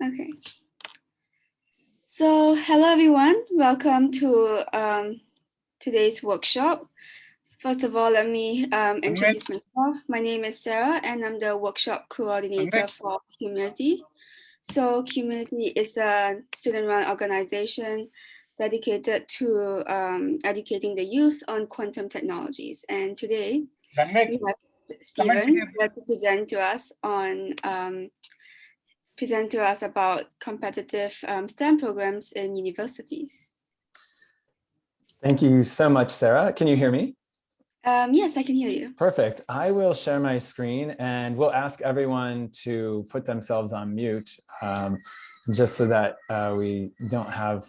Okay. So hello everyone, welcome to today's workshop. First of all, let me introduce myself. My name is Sarah and I'm the workshop coordinator for Q-munity. So Q-munity is a student-run organization dedicated to educating the youth on quantum technologies. And today we have Stephen here to present to us about competitive STEM programs in universities. Thank you so much, Sarah. Can you hear me? Yes, I can hear you. Perfect. I will share my screen and we'll ask everyone to put themselves on mute just so that we don't have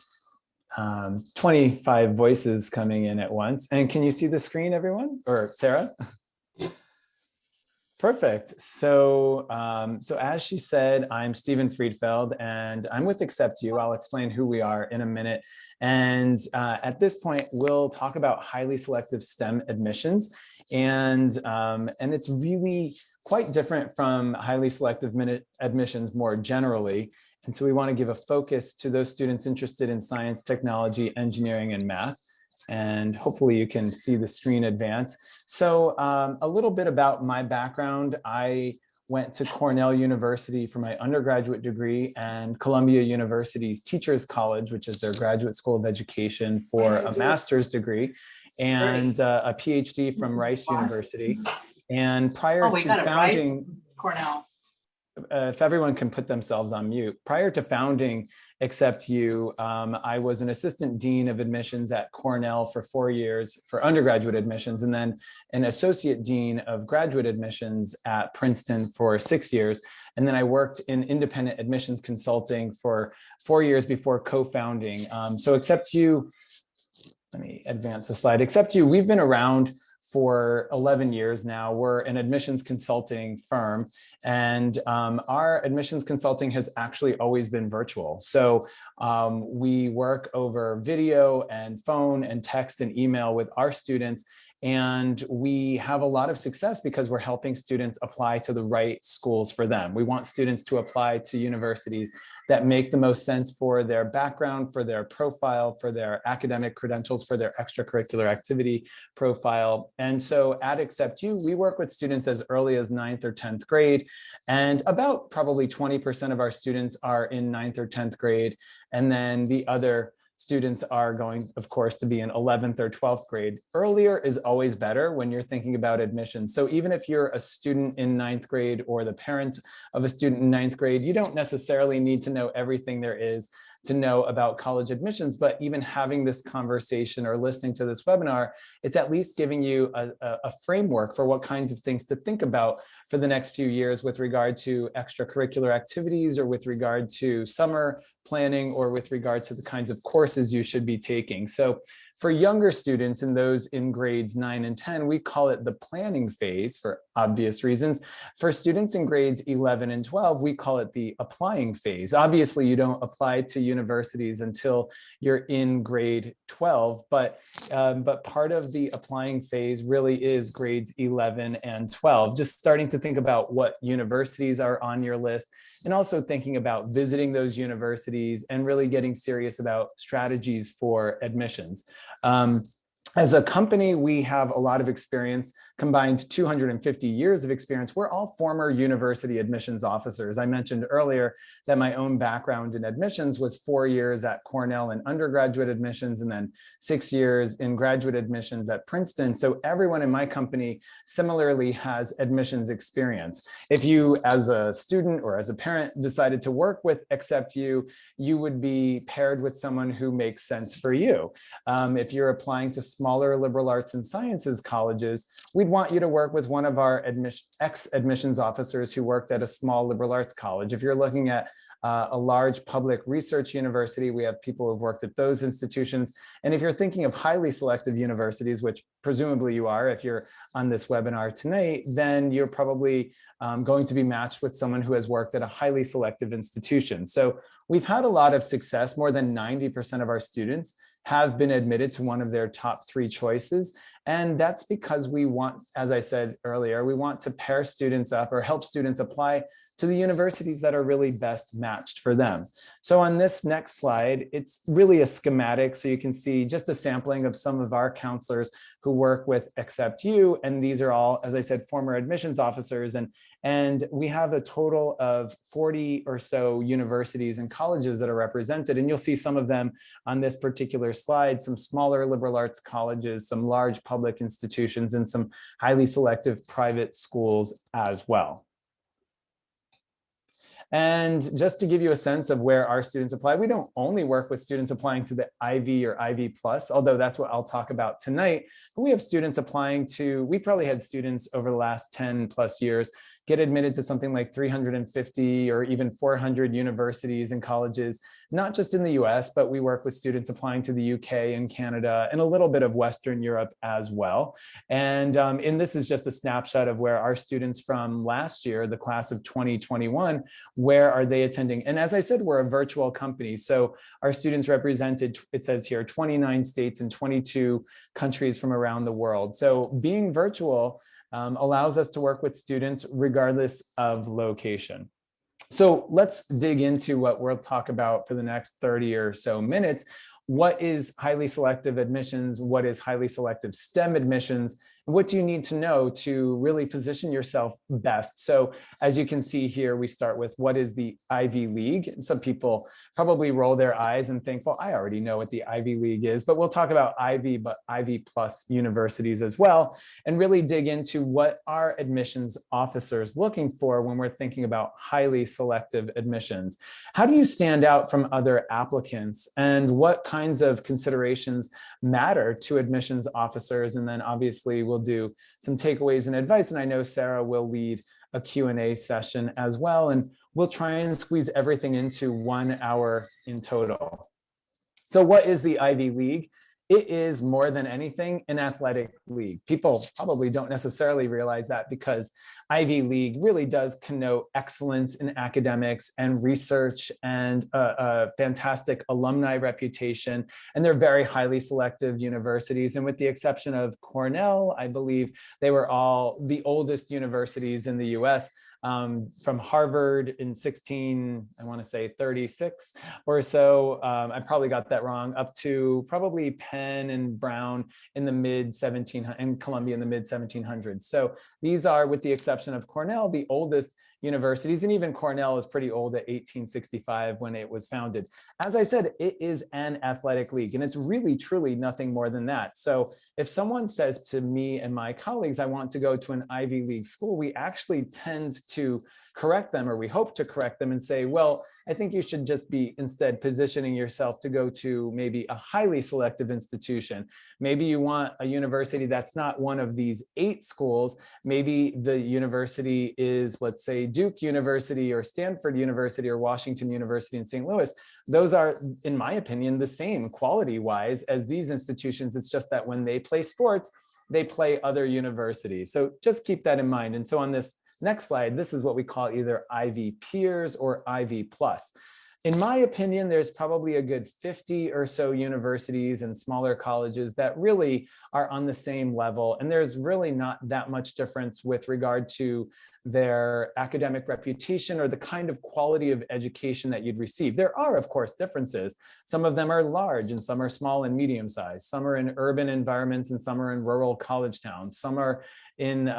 25 voices coming in at once. And can you see the screen, everyone? Or Sarah? Perfect. So, so as she said, I'm Stephen Friedfeld and I'm with AcceptU. I'll explain who we are in a minute. And at this point, we'll talk about highly selective STEM admissions. And it's really quite different from highly selective admissions more generally. And so we want to give a focus to those students interested in science, technology, engineering, and math. And hopefully you can see the screen advance. So a little bit about my background. I went to Cornell University for my undergraduate degree and Columbia University's Teachers College, which is their graduate school of education, for a master's degree, and a PhD from Rice University. And prior to founding Cornell. If everyone can put themselves on mute. Prior to founding AcceptU, I was an assistant dean of admissions at Cornell for 4 years for undergraduate admissions, and then an associate dean of graduate admissions at Princeton for 6 years. And then I worked in independent admissions consulting for 4 years before co-founding. So AcceptU, let me advance the slide. AcceptU, we've been around for 11 years now. We're an admissions consulting firm, and our admissions consulting has actually always been virtual. So we work over video and phone and text and email with our students, and we have a lot of success because we're helping students apply to the right schools for them. We want students to apply to universities that make the most sense for their background, for their profile, for their academic credentials, for their extracurricular activity profile. And so at AcceptU, we work with students as early as 9th or 10th grade, and about probably 20% of our students are in 9th or 10th grade. And then the other students are going, of course, to be in 11th or 12th grade. Earlier is always better when you're thinking about admissions. So even if you're a student in 9th grade or the parent of a student in 9th grade, you don't necessarily need to know everything there is to know about college admissions, but even having this conversation or listening to this webinar, it's at least giving you a framework for what kinds of things to think about for the next few years with regard to extracurricular activities, or with regard to summer planning, or with regard to the kinds of courses you should be taking. So for younger students and those in grades 9 and 10, we call it the planning phase for obvious reasons. For students in grades 11 and 12, we call it the applying phase. Obviously, you don't apply to universities until you're in grade 12, but part of the applying phase really is grades 11 and 12, just starting to think about what universities are on your list, and also thinking about visiting those universities and really getting serious about strategies for admissions. As a company, we have a lot of experience, combined 250 years of experience. We're all former university admissions officers. I mentioned earlier that my own background in admissions was 4 years at Cornell in undergraduate admissions, and then 6 years in graduate admissions at Princeton. So everyone in my company similarly has admissions experience. If you, as a student or as a parent, decided to work with AcceptU, you would be paired with someone who makes sense for you. If you're applying to smaller liberal arts and sciences colleges, we'd want you to work with one of our ex-admissions officers who worked at a small liberal arts college. If you're looking at a large public research university, we have people who've worked at those institutions. And if you're thinking of highly selective universities, which presumably you are if you're on this webinar tonight, then you're probably going to be matched with someone who has worked at a highly selective institution. So we've had a lot of success. More than 90% of our students have been admitted to one of their top 3 choices. And that's because we want, as I said earlier, we want to pair students up or help students apply to the universities that are really best matched for them. So on this next slide, it's really a schematic. So you can see just a sampling of some of our counselors who work with AcceptU. And these are all, as I said, former admissions officers. And we have a total of 40 or so universities and colleges that are represented. And you'll see some of them on this particular slide, some smaller liberal arts colleges, some large public institutions, and some highly selective private schools as well. And just to give you a sense of where our students apply, we don't only work with students applying to the Ivy or Ivy Plus, although that's what I'll talk about tonight. But we have students applying to, we probably had students over the last 10 plus years get admitted to something like 350 or even 400 universities and colleges, not just in the US, but we work with students applying to the UK and Canada and a little bit of Western Europe as well. And this is just a snapshot of where our students from last year, the class of 2021, where are they attending? And as I said, we're a virtual company. So our students represented, it says here, 29 states and 22 countries from around the world. So being virtual allows us to work with students regardless of location. So let's dig into what we'll talk about for the next 30 or so minutes. What is highly selective admissions? What is highly selective STEM admissions? What do you need to know to really position yourself best? So as you can see here, we start with what is the Ivy League? And some people probably roll their eyes and think, well, I already know what the Ivy League is, but we'll talk about Ivy, but Ivy plus universities as well, and really dig into what are admissions officers looking for when we're thinking about highly selective admissions. How do you stand out from other applicants, and what kinds of considerations matter to admissions officers? And then obviously we'll do some takeaways and advice. And I know Sarah will lead a Q&A session as well. And we'll try and squeeze everything into 1 hour in total. So what is the Ivy League? It is more than anything an athletic league. People probably don't necessarily realize that, because Ivy League really does connote excellence in academics and research and a fantastic alumni reputation. And they're very highly selective universities. And with the exception of Cornell, I believe they were all the oldest universities in the US. From Harvard in I want to say 36 or so. I probably got that wrong, up to probably Penn and Brown in the mid-1700s and Columbia in the mid-1700s. So these are, with the exception of Cornell, the oldest universities, and even Cornell is pretty old at 1865 when it was founded. As I said, it is an athletic league, and it's really, truly nothing more than that. So if someone says to me and my colleagues, I want to go to an Ivy League school, we actually tend to correct them, or we hope to correct them and say, well, I think you should just be instead positioning yourself to go to maybe a highly selective institution. Maybe you want a university that's not one of these 8 schools. Maybe the university is, let's say, Duke University or Stanford University or Washington University in St. Louis. Those are, in my opinion, the same quality-wise as these institutions. It's just that when they play sports, they play other universities. So just keep that in mind. And so on this next slide, this is what we call either Ivy Peers or Ivy Plus. In my opinion, there's probably a good 50 or so universities and smaller colleges that really are on the same level. And there's really not that much difference with regard to their academic reputation or the kind of quality of education that you'd receive. There are, of course, differences. Some of them are large and some are small and medium sized. Some are in urban environments and some are in rural college towns. Some are in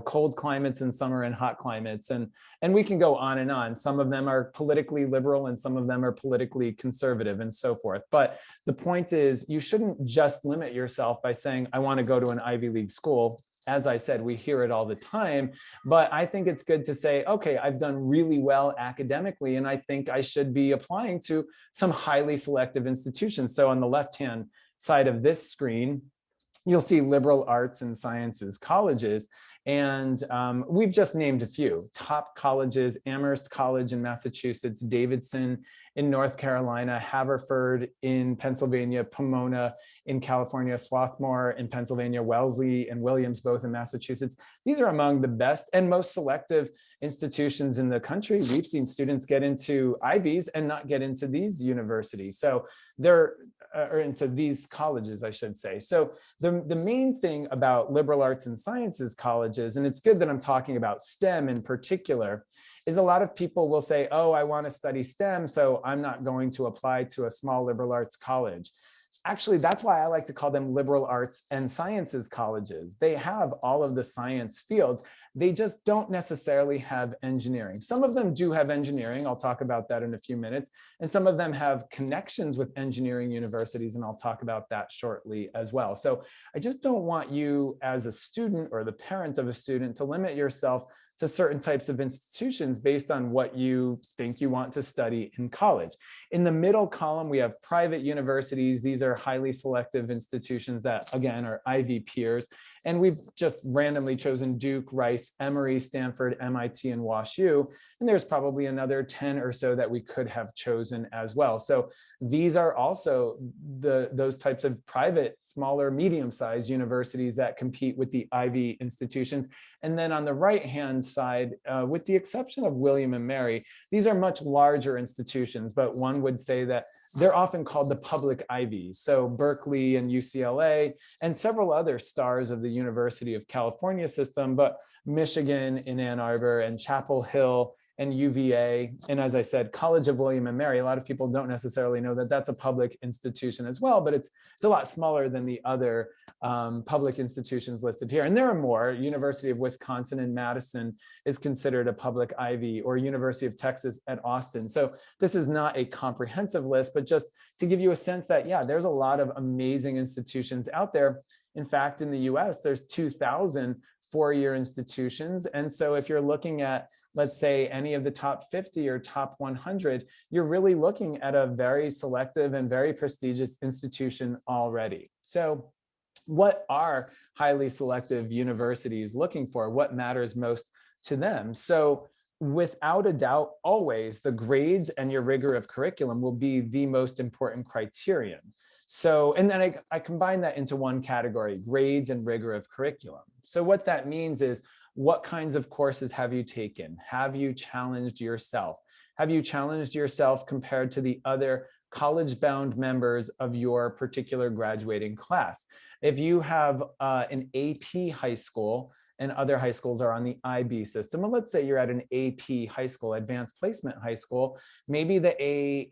cold climates and some are in hot climates, and we can go on and on. Some of them are politically liberal and some of them are politically conservative and so forth. But the point is, you shouldn't just limit yourself by saying, I want to go to an Ivy League school. As I said, we hear it all the time, but I think it's good to say, okay, I've done really well academically, and I think I should be applying to some highly selective institutions. So on the left-hand side of this screen, you'll see liberal arts and sciences colleges. And we've just named a few top colleges: Amherst College in Massachusetts, Davidson in North Carolina, Haverford in Pennsylvania, Pomona in California, Swarthmore in Pennsylvania, Wellesley and Williams, both in Massachusetts. These are among the best and most selective institutions in the country. We've seen students get into Ivies and not get into these universities. So they're or into these colleges, I should say. So the main thing about liberal arts and sciences colleges, and it's good that I'm talking about STEM in particular, is a lot of people will say, oh, I want to study STEM, so I'm not going to apply to a small liberal arts college. Actually, that's why I like to call them liberal arts and sciences colleges. They have all of the science fields. They just don't necessarily have engineering. Some of them do have engineering. I'll talk about that in a few minutes. And some of them have connections with engineering universities, and I'll talk about that shortly as well. So I just don't want you as a student or the parent of a student to limit yourself to certain types of institutions based on what you think you want to study in college. In the middle column, we have private universities. These are highly selective institutions that, again, are Ivy peers. And we've just randomly chosen Duke, Rice, Emory, Stanford, MIT, and WashU. And there's probably another 10 or so that we could have chosen as well. So these are also those types of private, smaller, medium-sized universities that compete with the Ivy institutions. And then on the right-hand side, with the exception of William and Mary, these are much larger institutions, but one would say that they're often called the public Ivies. So Berkeley and UCLA and several other stars of the University of California system, but Michigan in Ann Arbor and Chapel Hill and UVA. And as I said, College of William and Mary, a lot of people don't necessarily know that that's a public institution as well, but it's a lot smaller than the other public institutions listed here. And there are more. University of Wisconsin in Madison is considered a public Ivy, or University of Texas at Austin. So this is not a comprehensive list, but just to give you a sense that, yeah, there's a lot of amazing institutions out there. In fact, in the US, there's 2,000 four-year institutions. And so if you're looking at, let's say, any of the top 50 or top 100, you're really looking at a very selective and very prestigious institution already. So what are highly selective universities looking for? What matters most to them? So without a doubt, always the grades and your rigor of curriculum will be the most important criterion. So, and then I combine that into one category: grades and rigor of curriculum. So what that means is, what kinds of courses have you taken? Have you challenged yourself? Have you challenged yourself compared to the other college-bound members of your particular graduating class? If you have an AP high school and other high schools are on the IB system, and let's say you're at an AP high school, advanced placement high school, maybe the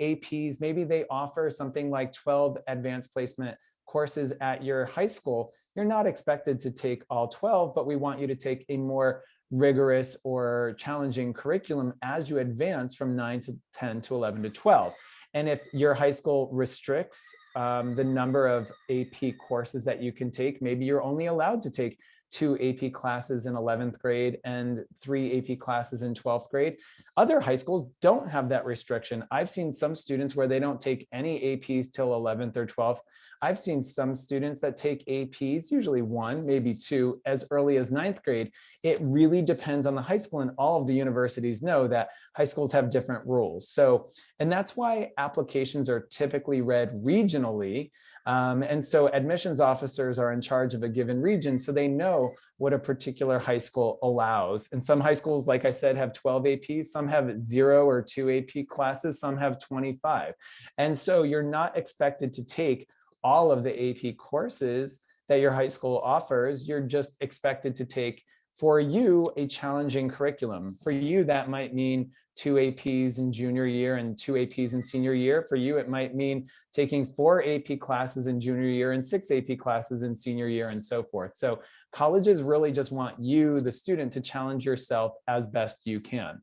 APs, maybe they offer something like 12 advanced placement courses at your high school. You're not expected to take all 12, but we want you to take a more rigorous or challenging curriculum as you advance from 9 to 10 to 11 to 12. And if your high school restricts the number of AP courses that you can take, maybe you're only allowed to take 2 AP classes in 11th grade and 3 AP classes in 12th grade. Other high schools don't have that restriction. I've seen some students where they don't take any APs till 11th or 12th. I've seen some students that take APs, usually 1, maybe 2, as early as 9th grade. It really depends on the high school, and all of the universities know that high schools have different rules. So, and that's why applications are typically read regionally. And so admissions officers are in charge of a given region, so they know what a particular high school allows. And some high schools, like I said, have 12 APs, some have 0 or 2 AP classes, some have 25. And so you're not expected to take all of the AP courses that your high school offers. You're just expected to take, for you, a challenging curriculum. For you, that might mean 2 APs in junior year and 2 APs in senior year. For you, it might mean taking 4 AP classes in junior year and 6 AP classes in senior year, and so forth. So colleges really just want you, the student, to challenge yourself as best you can.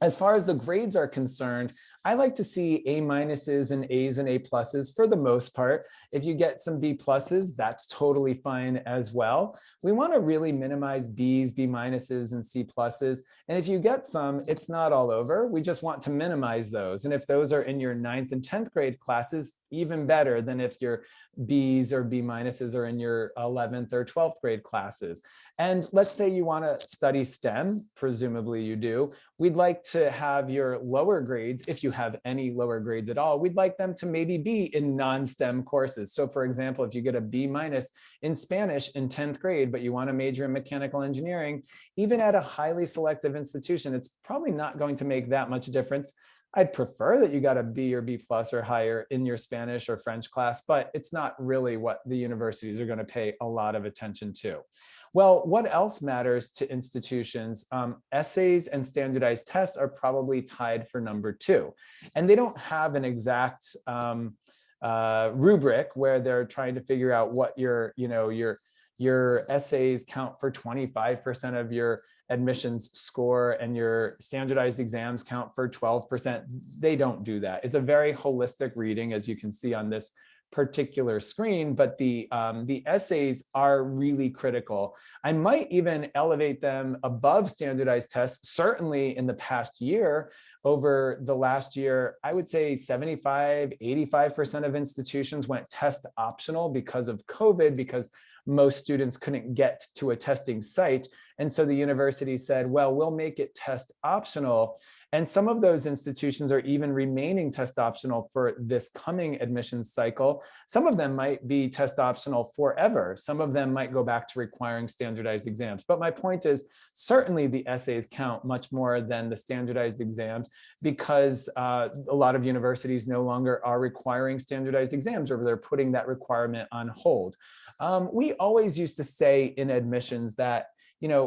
As far as the grades are concerned, I like to see A minuses and A's and A pluses for the most part. If you get some B pluses, that's totally fine as well. We want to really minimize B's, B minuses, and C pluses. And if you get some, it's not all over. We just want to minimize those. And if those are in your 9th and 10th grade classes, even better than if your B's or B minuses are in your 11th or 12th grade classes. And let's say you want to study STEM, presumably you do. We'd like to have your lower grades, if you have any lower grades at all, we'd like them to maybe be in non-STEM courses. So for example, if you get a B minus in Spanish in 10th grade, but you want to major in mechanical engineering, even at a highly selective institution, it's probably not going to make that much difference. I'd prefer that you got a B or B plus or higher in your Spanish or French class, but it's not really what the universities are going to pay a lot of attention to. Well, what else matters to institutions? Essays and standardized tests are probably tied for number 2. And they don't have an exact rubric where they're trying to figure out what your essays count for 25% of your admissions score and your standardized exams count for 12%. They don't do that. It's a very holistic reading, as you can see on this particular screen, but the essays are really critical. I might even elevate them above standardized tests. Certainly in the past year, over the last year, I would say 75, 85% of institutions went test optional because of COVID, because most students couldn't get to a testing site. And so the university said, well, we'll make it test optional. And some of those institutions are even remaining test optional for this coming admissions cycle. Some of them might be test optional forever. Some of them might go back to requiring standardized exams. But my point is, certainly the essays count much more than the standardized exams, because a lot of universities no longer are requiring standardized exams, or they're putting that requirement on hold. We always used to say in admissions that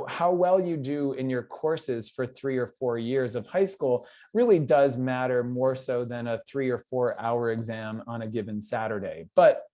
how well you do in your courses for 3 or 4 years of high school really does matter more so than a 3 or 4 hour exam on a given Saturday. But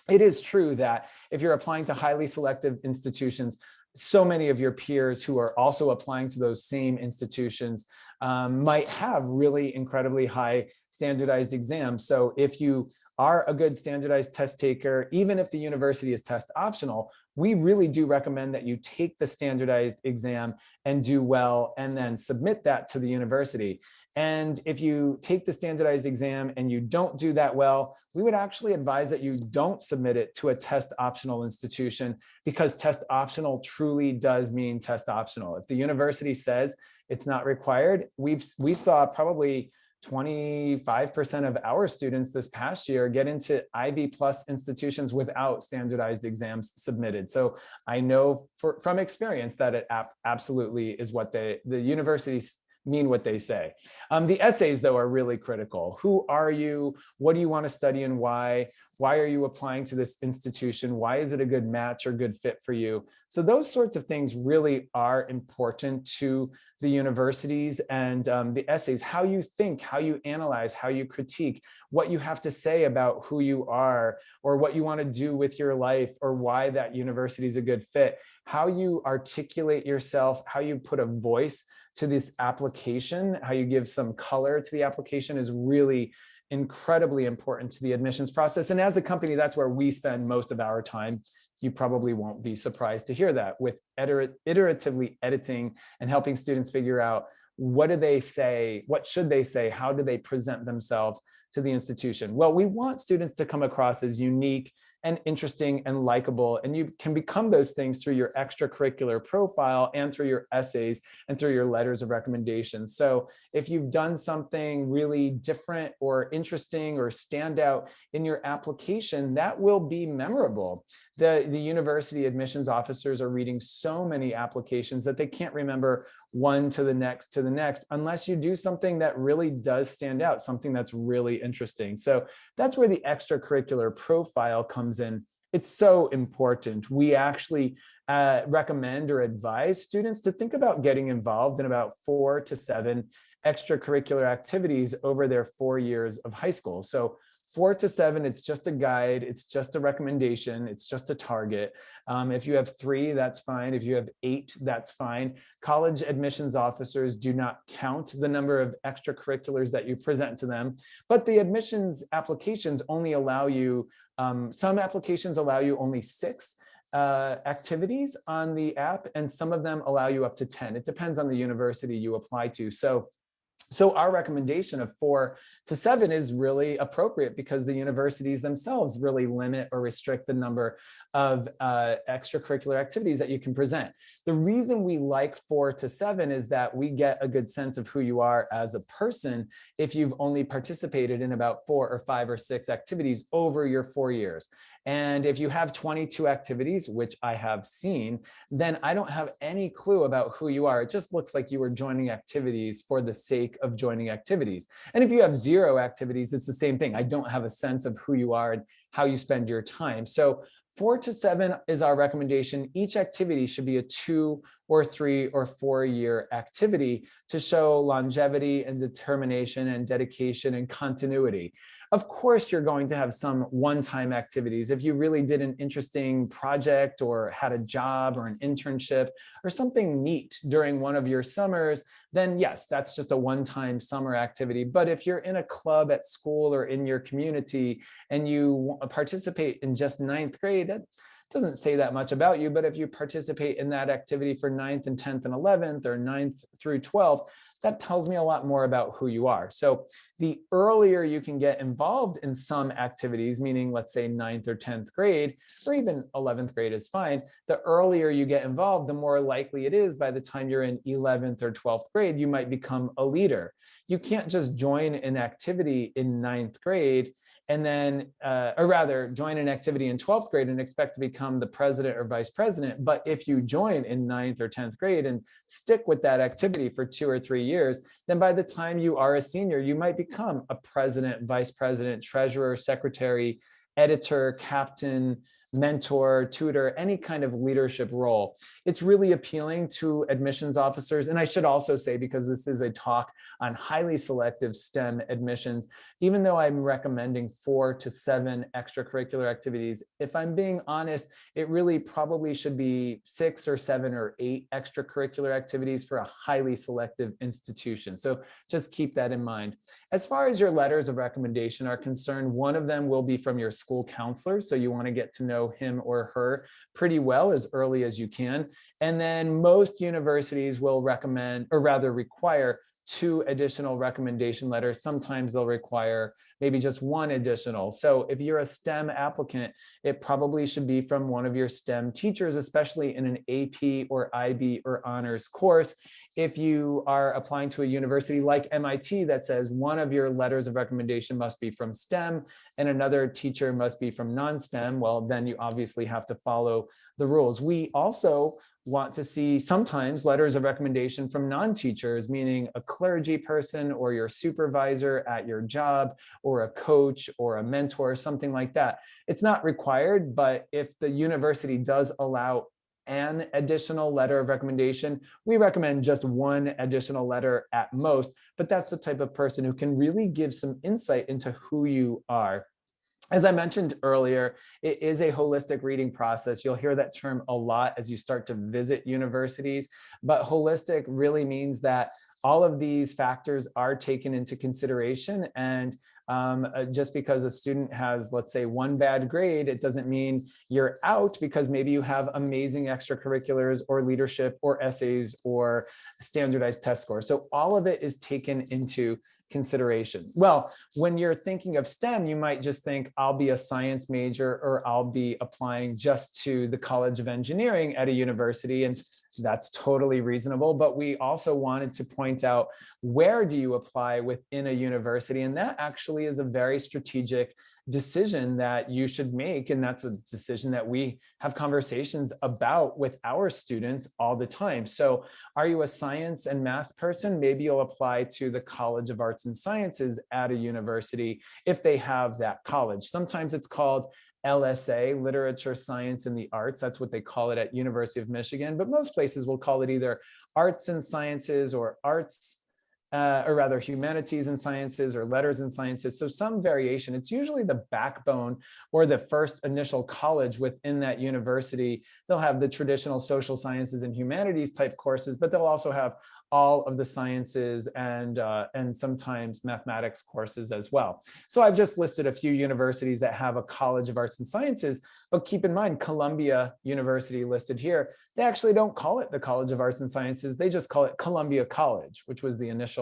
it is true that if you're applying to highly selective institutions, so many of your peers who are also applying to those same institutions might have really incredibly high standardized exams. So if you are a good standardized test taker, even if the university is test optional, we really do recommend that you take the standardized exam and do well, and then submit that to the university. And if you take the standardized exam and you don't do that well, we would actually advise that you don't submit it to a test optional institution, because test optional truly does mean test optional. If the university says it's not required, we saw probably 25% of our students this past year get into IB plus institutions without standardized exams submitted. So I know from experience that it absolutely is what the universities mean what they say. The essays, though, are really critical. Who are you? What do you want to study and why? Why are you applying to this institution? Why is it a good match or good fit for you? So those sorts of things really are important to the universities. And the essays, how you think, how you analyze, how you critique, what you have to say about who you are, or what you want to do with your life, or why that university is a good fit, how you articulate yourself, how you put a voice to this application, how you give some color to the application is really incredibly important to the admissions process. And as a company, that's where we spend most of our time. You probably won't be surprised to hear that, with iteratively editing and helping students figure out, what do they say? What should they say? How do they present themselves to the institution? Well, we want students to come across as unique and interesting and likable, and you can become those things through your extracurricular profile and through your essays and through your letters of recommendation. So if you've done something really different or interesting or stand out in your application, that will be memorable. The university admissions officers are reading so many applications that they can't remember one to the next unless you do something that really does stand out, something that's really interesting. So that's where the extracurricular profile comes in. It's so important. We actually, recommend or advise students to think about getting involved in about 4 to 7 extracurricular activities over their 4 years of high school. So 4 to 7, it's just a guide, it's just a recommendation, it's just a target. If you have 3, that's fine. If you have 8, that's fine. College admissions officers do not count the number of extracurriculars that you present to them, but the admissions applications only allow you, some applications allow you only 6 activities on the app, and some of them allow you up to 10. It depends on the university you apply to. So our recommendation of 4 to 7 is really appropriate because the universities themselves really limit or restrict the number of extracurricular activities that you can present. The reason we like 4 to 7 is that we get a good sense of who you are as a person if you've only participated in about 4 or 5 or 6 activities over your 4 years. And if you have 22 activities, which I have seen, then I don't have any clue about who you are. It just looks like you were joining activities for the sake of joining activities. And if you have 0 activities, it's the same thing. I don't have a sense of who you are and how you spend your time. So 4 to 7 is our recommendation. Each activity should be a 2 or 3 or 4 year activity to show longevity and determination and dedication and continuity. Of course, you're going to have some one-time activities. If you really did an interesting project or had a job or an internship or something neat during one of your summers, then yes, that's just a one-time summer activity. But if you're in a club at school or in your community and you participate in just 9th grade, that doesn't say that much about you. But if you participate in that activity for 9th and 10th and 11th or 9th through 12th, that tells me a lot more about who you are. So the earlier you can get involved in some activities, meaning let's say 9th or 10th grade, or even 11th grade is fine, the earlier you get involved, the more likely it is by the time you're in 11th or 12th grade, you might become a leader. You can't just join an activity in 9th grade and then, or rather join an activity in 12th grade and expect to become the president or vice president. But if you join in 9th or 10th grade and stick with that activity for 2 or 3 years, then by the time you are a senior, you might become a president, vice president, treasurer, secretary, editor, captain, mentor, tutor, any kind of leadership role. It's really appealing to admissions officers. And I should also say, because this is a talk on highly selective STEM admissions, even though I'm recommending 4 to 7 extracurricular activities, if I'm being honest, it really probably should be 6 or 7 or 8 extracurricular activities for a highly selective institution. So just keep that in mind. As far as your letters of recommendation are concerned, one of them will be from your school counselor. So you want to get to know him or her pretty well as early as you can. And then most universities will recommend, or rather require, 2 additional recommendation letters. Sometimes they'll require maybe just 1 additional. So if you're a STEM applicant, it probably should be from one of your STEM teachers, especially in an AP or IB or honors course. If you are applying to a university like MIT that says one of your letters of recommendation must be from STEM and another teacher must be from non-STEM, well, then you obviously have to follow the rules. We also want to see sometimes letters of recommendation from non-teachers, meaning a clergy person or your supervisor at your job or a coach or a mentor, something like that. It's not required, but if the university does allow an additional letter of recommendation, we recommend just 1 additional letter at most, but that's the type of person who can really give some insight into who you are. As I mentioned earlier, it is a holistic reading process. You'll hear that term a lot as you start to visit universities, but holistic really means that all of these factors are taken into consideration. And just because a student has, let's say, 1 bad grade, it doesn't mean you're out, because maybe you have amazing extracurriculars or leadership or essays or standardized test scores. So all of it is taken into consideration. Well, when you're thinking of STEM, you might just think, I'll be a science major, or I'll be applying just to the College of Engineering at a university. And that's totally reasonable. But we also wanted to point out, where do you apply within a university? And that actually is a very strategic decision that you should make. And that's a decision that we have conversations about with our students all the time. So are you a science and math person? Maybe you'll apply to the College of Arts and Sciences at a university if they have that college. Sometimes it's called LSA, Literature, Science, and the Arts. That's what they call it at University of Michigan, but most places will call it either Arts and Sciences or Arts, or rather humanities and sciences or letters and sciences. So some variation. It's usually the backbone or the first initial college within that university. They'll have the traditional social sciences and humanities type courses, but they'll also have all of the sciences and sometimes mathematics courses as well. So I've just listed a few universities that have a College of Arts and Sciences, but keep in mind Columbia University listed here, they actually don't call it the College of Arts and Sciences. They just call it Columbia College, which was the initial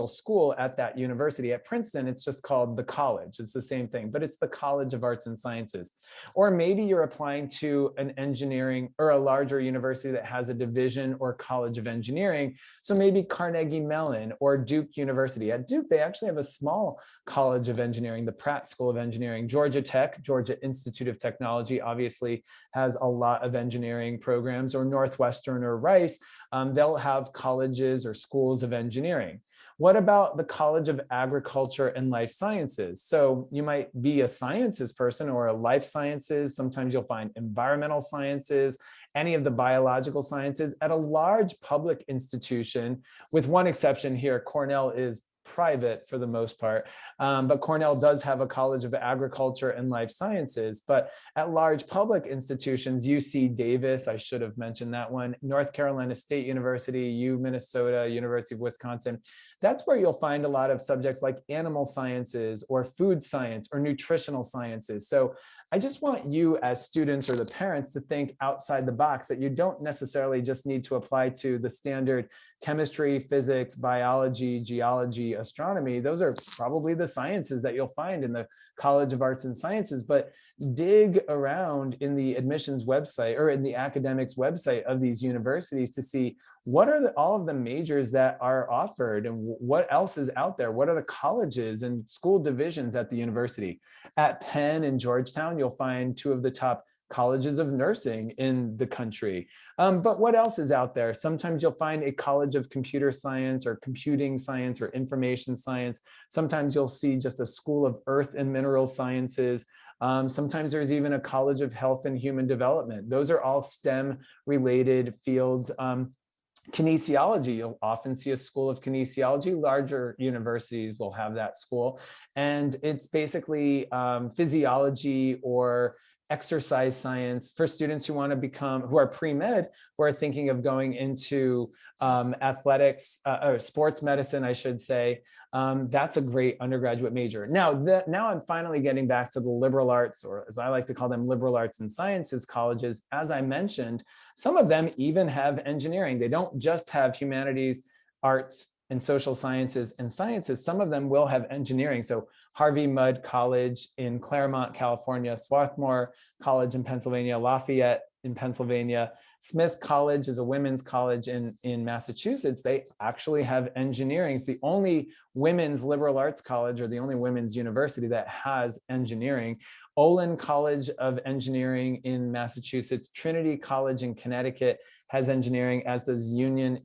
school at that university. At Princeton, it's just called the college. It's the same thing, but it's the College of Arts and Sciences. Or maybe you're applying to an engineering or a larger university that has a division or college of engineering. So maybe Carnegie Mellon or Duke University. At Duke, they actually have a small college of engineering, the Pratt School of Engineering. Georgia Tech, Georgia Institute of Technology, obviously has a lot of engineering programs, or Northwestern or Rice, they'll have colleges or schools of engineering. What about the College of Agriculture and Life Sciences? So you might be a sciences person or a life sciences. Sometimes you'll find environmental sciences, any of the biological sciences at a large public institution, with one exception here. Cornell is private for the most part, but Cornell does have a College of Agriculture and Life Sciences. But at large public institutions, UC Davis, I should have mentioned that one, North Carolina State University, Minnesota, University of Wisconsin, that's where you'll find a lot of subjects like animal sciences or food science or nutritional sciences. So I just want you as students or the parents to think outside the box, that you don't necessarily just need to apply to the standard chemistry, physics, biology, geology, astronomy. Those are probably the sciences that you'll find in the College of Arts and Sciences, but dig around in the admissions website or in the academics website of these universities to see what are all of the majors that are offered and what else is out there. What are the colleges and school divisions at the university? At Penn and Georgetown, you'll find two of the top colleges of nursing in the country. But what else is out there? Sometimes you'll find a College of Computer Science or Computing Science or Information Science. Sometimes you'll see just a School of Earth and Mineral Sciences. Sometimes there's even a College of Health and Human Development. Those are all STEM related fields. Kinesiology, you'll often see a School of Kinesiology. Larger universities will have that school. And it's basically physiology or exercise science for students who want to become, who are pre-med, who are thinking of going into athletics or sports medicine, I should say. That's a great undergraduate major. Now I'm finally getting back to the liberal arts, or as I like to call them, liberal arts and sciences colleges. As I mentioned, some of them even have engineering. They don't just have humanities, arts, and social sciences and sciences. Some of them will have engineering. So Harvey Mudd College in Claremont, California, Swarthmore College in Pennsylvania, Lafayette in Pennsylvania, Smith College is a women's college in Massachusetts. They actually have engineering. It's the only women's liberal arts college, or the only women's university that has engineering. Olin College of Engineering in Massachusetts, Trinity College in Connecticut has engineering, as does Union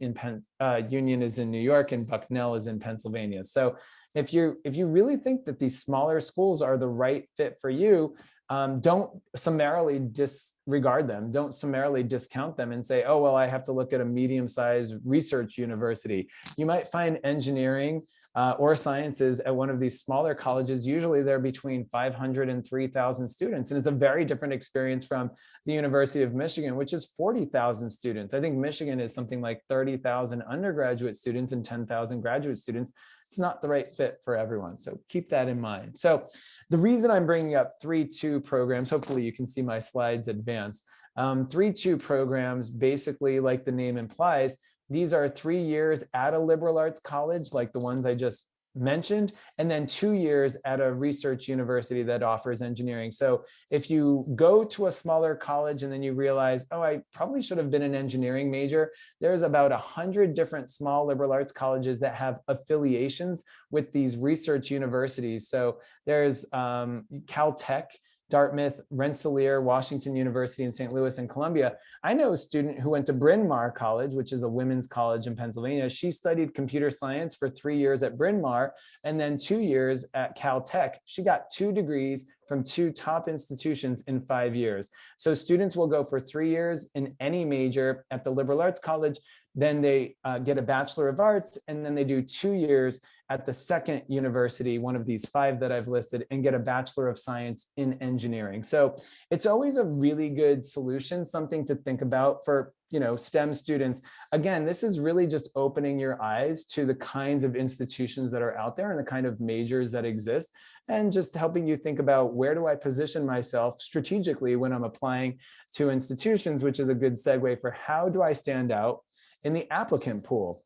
Union is in New York, and Bucknell is in Pennsylvania. So if you really think that these smaller schools are the right fit for you, don't summarily disregard them. Don't summarily discount them and say, oh, well, I have to look at a medium-sized research university. You might find engineering or sciences at one of these smaller colleges. Usually they're between 500 and 3,000 students. And it's a very different experience from the University of Michigan, which is 40,000 students. I think Michigan is something like 30,000 undergraduate students and 10,000 graduate students. It's not the right fit for everyone. So keep that in mind. So the reason I'm bringing up 3-2 programs, hopefully you can see my slides advanced. 3-2 programs, basically, like the name implies, these are 3 years at a liberal arts college, like the ones I just mentioned, and then 2 years at a research university that offers engineering. So if you go to a smaller college and then you realize, oh, I probably should have been an engineering major, there's about 100 different small liberal arts colleges that have affiliations with these research universities. So there's Caltech Dartmouth, Rensselaer, Washington University in St. Louis, and Columbia. I know a student who went to Bryn Mawr College, which is a women's college in Pennsylvania. She studied computer science for 3 years at Bryn Mawr and then 2 years at Caltech. She got 2 degrees from 2 top institutions in 5 years. So students will go for 3 years in any major at the liberal arts college, then they get a Bachelor of Arts, and then they do 2 years at the second university, one of these 5 that I've listed, and get a Bachelor of Science in Engineering. So it's always a really good solution, something to think about for STEM students. Again, this is really just opening your eyes to the kinds of institutions that are out there and the kind of majors that exist, and just helping you think about, where do I position myself strategically when I'm applying to institutions, which is a good segue for how do I stand out in the applicant pool.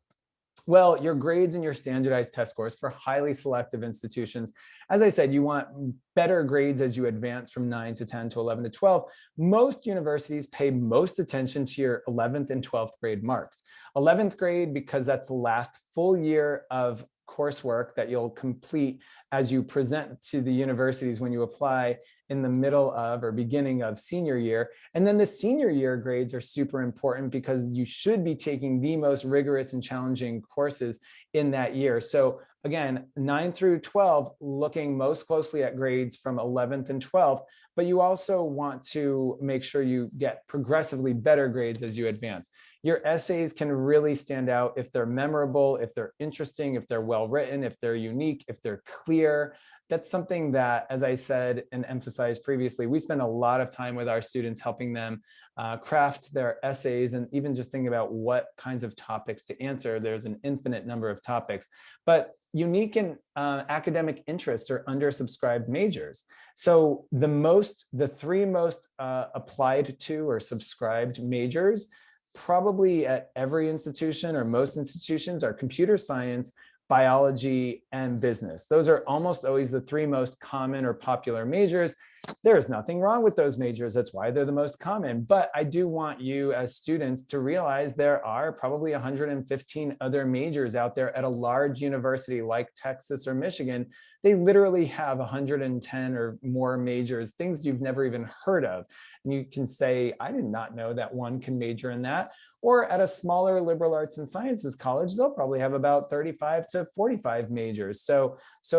Well, your grades and your standardized test scores for highly selective institutions. As I said, you want better grades as you advance from 9 to 10 to 11 to 12. Most universities pay most attention to your 11th and 12th grade marks. 11th grade, because that's the last full year of coursework that you'll complete as you present to the universities when you apply in the middle of or beginning of senior year. And then the senior year grades are super important because you should be taking the most rigorous and challenging courses in that year. So again, 9 through 12, looking most closely at grades from 11th and 12th, but you also want to make sure you get progressively better grades as you advance. Your essays can really stand out if they're memorable, if they're interesting, if they're well written, if they're unique, if they're clear. That's something that, as I said and emphasized previously, we spend a lot of time with our students helping them craft their essays and even just think about what kinds of topics to answer. There's an infinite number of topics, but unique and academic interests are undersubscribed majors. So the 3 most applied to or subscribed majors probably at every institution or most institutions are computer science, biology, and business. Those are almost always the 3 most common or popular majors. There's nothing wrong with those majors. That's why they're the most common. But I do want you as students to realize there are probably 115 other majors out there at a large university like Texas or Michigan. They literally have 110 or more majors, things you've never even heard of. And you can say, I did not know that one can major in that. Or at a smaller liberal arts and sciences college, they'll probably have about 35 to 45 majors. So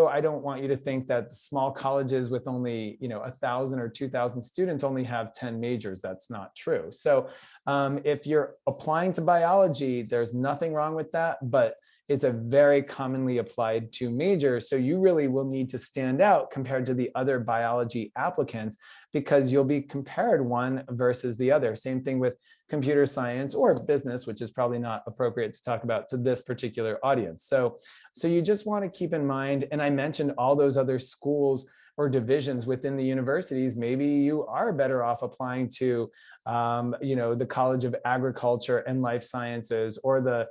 I don't want you to think that small colleges with only 1,000 or 2,000 students only have 10 majors. That's not true. So if you're applying to biology, there's nothing wrong with that, but it's a very commonly applied to major. So you really will need to stand out compared to the other biology applicants, because you'll be compared one versus the other. Same thing with computer science or business, which is probably not appropriate to talk about to this particular audience. So you just want to keep in mind, and I mentioned all those other schools or divisions within the universities. Maybe you are better off applying to the College of Agriculture and Life Sciences, or the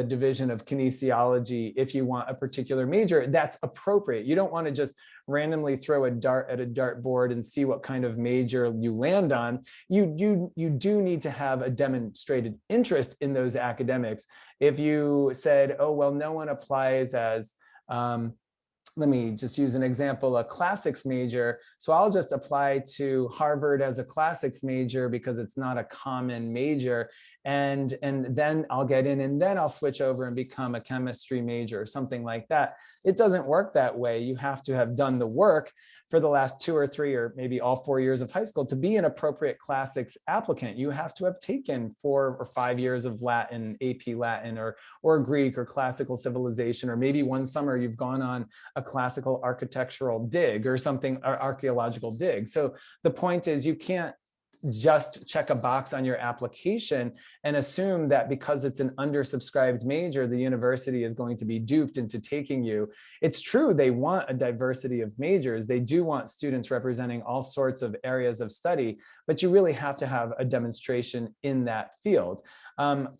division of kinesiology if you want a particular major that's appropriate. You don't want to just randomly throw a dart at a dartboard and see what kind of major you land on. You do need to have a demonstrated interest in those academics. If you said, oh, well, no one applies as let me just use an example, a classics major. So I'll just apply to Harvard as a classics major because it's not a common major. And then I'll get in, and then I'll switch over and become a chemistry major or something like that. It doesn't work that way. You have to have done the work for the last 2 or 3 or maybe all 4 years of high school to be an appropriate classics applicant. You have to have taken 4 or 5 years of Latin, AP Latin, or Greek, or classical civilization, or maybe one summer you've gone on a classical architectural dig or something, or archaeological dig. So the point is, you can't just check a box on your application and assume that because it's an undersubscribed major, the university is going to be duped into taking you. It's true, they want a diversity of majors. They do want students representing all sorts of areas of study, but you really have to have a demonstration in that field.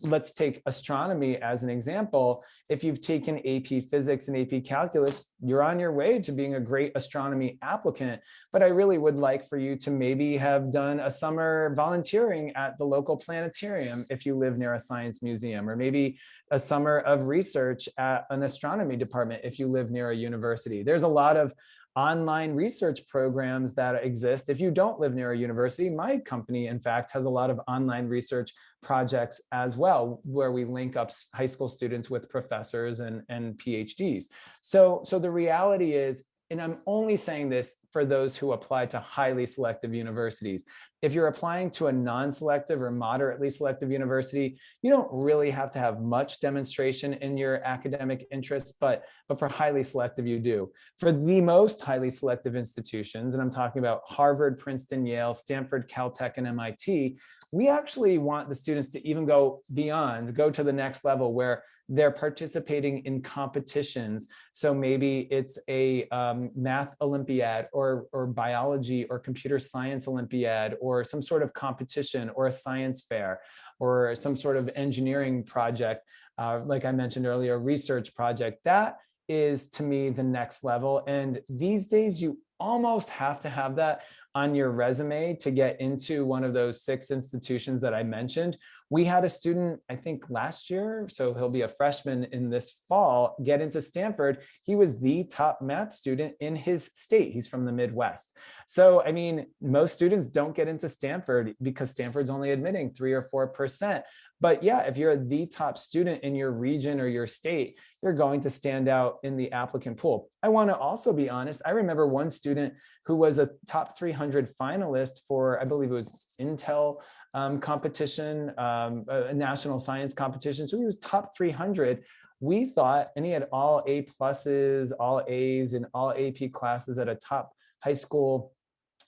Let's take astronomy as an example. If you've taken AP Physics and AP Calculus, you're on your way to being a great astronomy applicant. But I really would like for you to maybe have done a summer volunteering at the local planetarium if you live near a science museum, or maybe a summer of research at an astronomy department if you live near a university. There's a lot of online research programs that exist if you don't live near a university. My company, in fact, has a lot of online research projects as well, where we link up high school students with professors and PhDs. So the reality is, and I'm only saying this for those who apply to highly selective universities. If you're applying to a non-selective or moderately selective university, you don't really have to have much demonstration in your academic interests, but for highly selective, you do. For the most highly selective institutions, and I'm talking about Harvard, Princeton, Yale, Stanford, Caltech, and MIT, we actually want the students to even go beyond, go to the next level where they're participating in competitions. So maybe it's a math Olympiad or biology or computer science Olympiad or some sort of competition or a science fair or some sort of engineering project, like I mentioned earlier, research project. That is, to me, the next level. And these days, you almost have to have that on your resume to get into one of those 6 institutions that I mentioned. We had a student, I think last year, so he'll be a freshman in this fall, get into Stanford. He was the top math student in his state. He's from the Midwest. So, I mean, most students don't get into Stanford because Stanford's only admitting 3 or 4%. But yeah, if you're the top student in your region or your state, you're going to stand out in the applicant pool. I want to also be honest. I remember one student who was a top 300 finalist for, I believe it was Intel competition, a national science competition. So he was top 300. We thought, and he had all A pluses, all A's in all AP classes at a top high school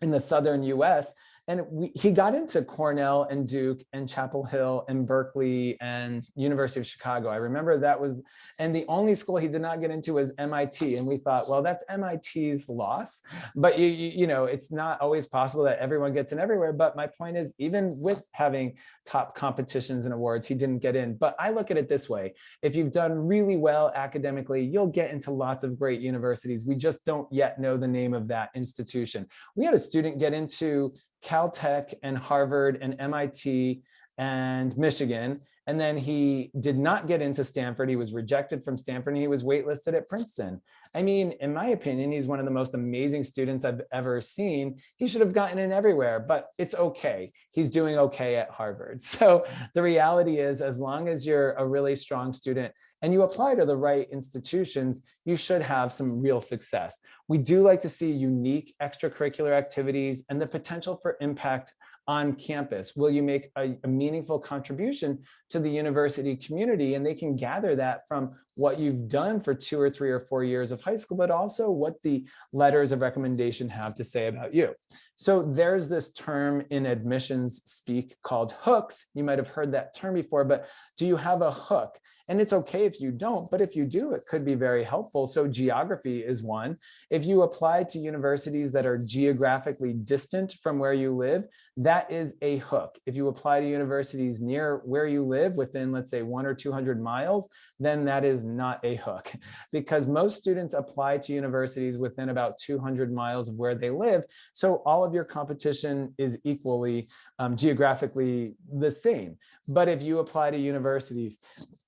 in the Southern US. And he got into Cornell and Duke and Chapel Hill and Berkeley and University of Chicago. I remember that was, and the only school he did not get into was MIT. And we thought, well, that's MIT's loss. But you know, it's not always possible that everyone gets in everywhere. But my point is, even with having top competitions and awards, he didn't get in. But I look at it this way. If you've done really well academically, you'll get into lots of great universities. We just don't yet know the name of that institution. We had a student get into Caltech and Harvard and MIT and Michigan. And then he did not get into Stanford. He was rejected from Stanford and he was waitlisted at Princeton. I mean, in my opinion, he's one of the most amazing students I've ever seen. He should have gotten in everywhere, but it's okay. He's doing okay at Harvard. So the reality is, as long as you're a really strong student and you apply to the right institutions, you should have some real success. We do like to see unique extracurricular activities and the potential for impact on campus. Will you make a meaningful contribution to the university community? And they can gather that from what you've done for 2 or 3 or 4 years of high school, but also what the letters of recommendation have to say about you. So there's this term in admissions speak called hooks. You might have heard that term before, but do you have a hook? And it's okay if you don't, but if you do, it could be very helpful. So geography is one. If you apply to universities that are geographically distant from where you live, that is a hook. If you apply to universities near where you live within, let's say, 100 or 200 miles, then that is not a hook, because most students apply to universities within about 200 miles of where they live. So all of your competition is equally geographically the same. But if you apply to universities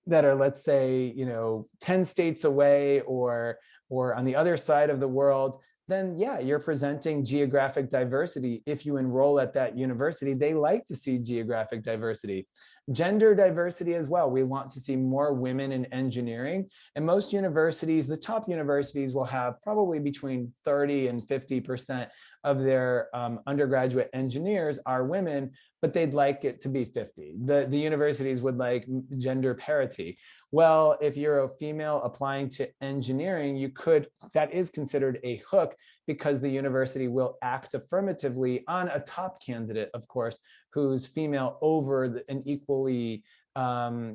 that are, let's say, 10 states away or on the other side of the world, then yeah, you're presenting geographic diversity. If you enroll at that university, they like to see geographic diversity. Gender diversity as well. We want to see more women in engineering. And most universities, the top universities, will have probably between 30 and 50% of their undergraduate engineers are women, but they'd like it to be 50. The universities would like gender parity. Well, if you're a female applying to engineering, that is considered a hook, because the university will act affirmatively on a top candidate, of course, who's female over an equally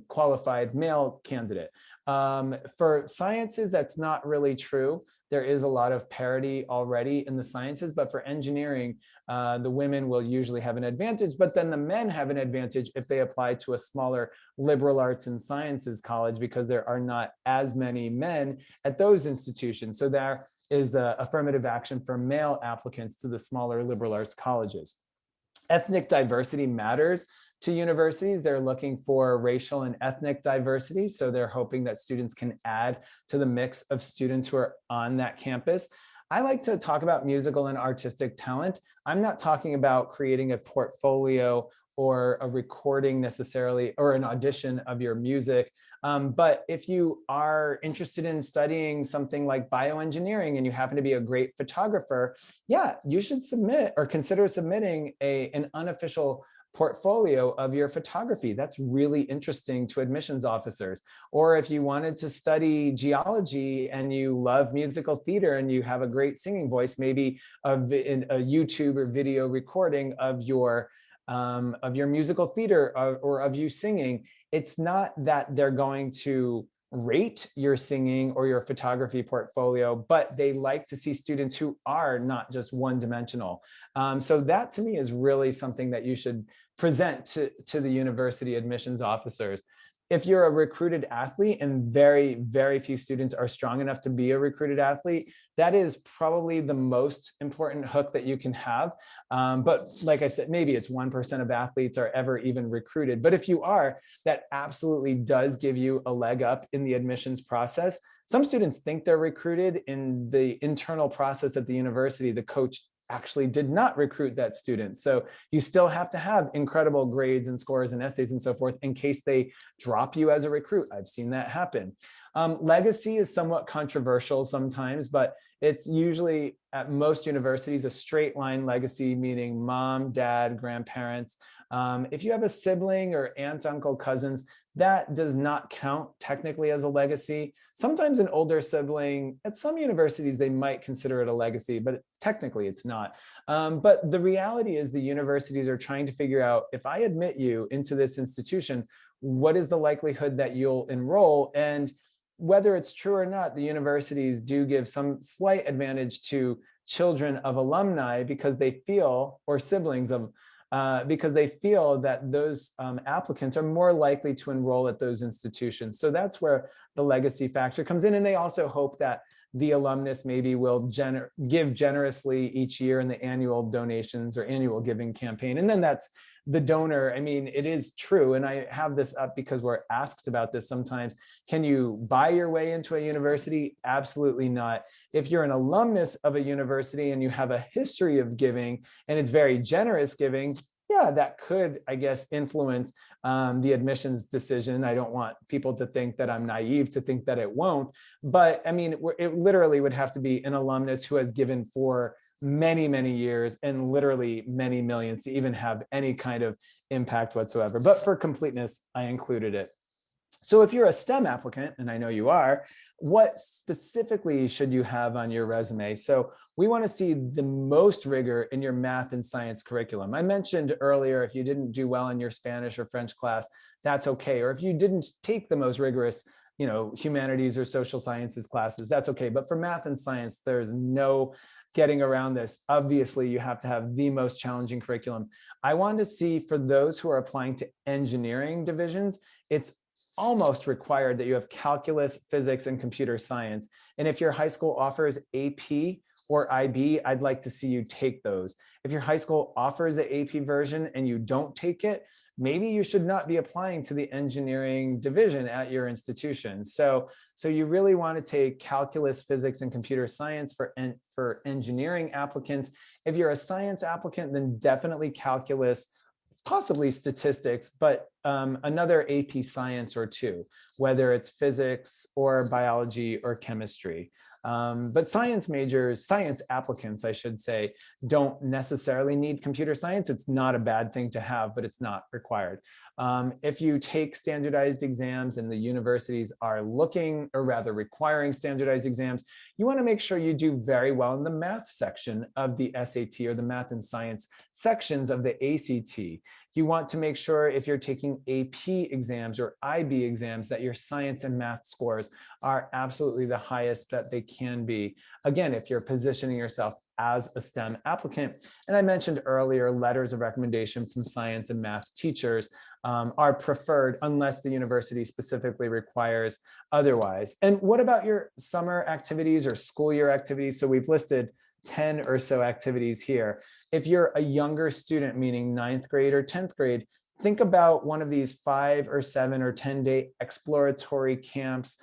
qualified male candidate. For sciences, that's not really true. There is a lot of parity already in the sciences, but for engineering, the women will usually have an advantage, but then the men have an advantage if they apply to a smaller liberal arts and sciences college, because there are not as many men at those institutions. So there is affirmative action for male applicants to the smaller liberal arts colleges. Ethnic diversity matters to universities. They're looking for racial and ethnic diversity. So they're hoping that students can add to the mix of students who are on that campus. I like to talk about musical and artistic talent. I'm not talking about creating a portfolio or a recording necessarily, or an audition of your music. But if you are interested in studying something like bioengineering and you happen to be a great photographer, yeah, you should submit or consider submitting an unofficial portfolio of your photography. That's really interesting to admissions officers. Or if you wanted to study geology and you love musical theater and you have a great singing voice, maybe a YouTube or video recording of your musical theater, or of you singing. It's not that they're going to rate your singing or your photography portfolio, but they like to see students who are not just one-dimensional. So that to me is really something that you should present to the university admissions officers. If you're a recruited athlete, and very, very few students are strong enough to be a recruited athlete, that is probably the most important hook that you can have. But like I said, maybe it's 1% of athletes are ever even recruited. But if you are, that absolutely does give you a leg up in the admissions process. Some students think they're recruited. In the internal process at the university, the coach actually did not recruit that student. So you still have to have incredible grades and scores and essays and so forth in case they drop you as a recruit. I've seen that happen. Legacy is somewhat controversial sometimes, but it's usually at most universities a straight line legacy, meaning mom, dad, grandparents. If you have a sibling or aunt, uncle, cousins, that does not count technically as a legacy. Sometimes an older sibling, at some universities, they might consider it a legacy, but technically it's not. But the reality is the universities are trying to figure out, if I admit you into this institution, what is the likelihood that you'll enroll? And whether it's true or not, the universities do give some slight advantage to children of alumni because they feel, or siblings of, because they feel that those applicants are more likely to enroll at those institutions. So that's where the legacy factor comes in. And they also hope that the alumnus maybe will give generously each year in the annual donations or annual giving campaign. And then that's the donor. I mean, it is true. And I have this up because we're asked about this sometimes. Can you buy your way into a university? Absolutely not. If you're an alumnus of a university and you have a history of giving and it's very generous giving, yeah, that could, I guess, influence the admissions decision. I don't want people to think that I'm naive to think that it won't. But I mean, it literally would have to be an alumnus who has given for many, many years and literally many millions to even have any kind of impact whatsoever. But for completeness, I included it. So if you're a STEM applicant, and I know you are, what specifically should you have on your resume? So we want to see the most rigor in your math and science curriculum. I mentioned earlier, if you didn't do well in your Spanish or French class, that's okay. Or if you didn't take the most rigorous, humanities or social sciences classes, that's okay. But for math and science, there's no getting around this. Obviously, you have to have the most challenging curriculum. I wanted to see, for those who are applying to engineering divisions, it's almost required that you have calculus, physics, and computer science. And if your high school offers AP or IB, I'd like to see you take those. If your high school offers the AP version and you don't take it, maybe you should not be applying to the engineering division at your institution. So you really want to take calculus, physics, and computer science for engineering applicants. If you're a science applicant, then definitely calculus, possibly statistics, but another AP science or two, whether it's physics or biology or chemistry. But science majors, science applicants, I should say, don't necessarily need computer science. It's not a bad thing to have, but it's not required. If you take standardized exams and the universities are looking, or rather requiring standardized exams, you want to make sure you do very well in the math section of the SAT or the math and science sections of the ACT. You want to make sure, if you're taking AP exams or IB exams, that your science and math scores are absolutely the highest that they can be. Again, if you're positioning yourself as a STEM applicant. And I mentioned earlier, letters of recommendation from science and math teachers are preferred unless the university specifically requires otherwise. And what about your summer activities or school year activities? So we've listed 10 or so activities here. If you're a younger student, meaning 9th grade or 10th grade, think about one of these 5 or 7 or 10-day exploratory camps,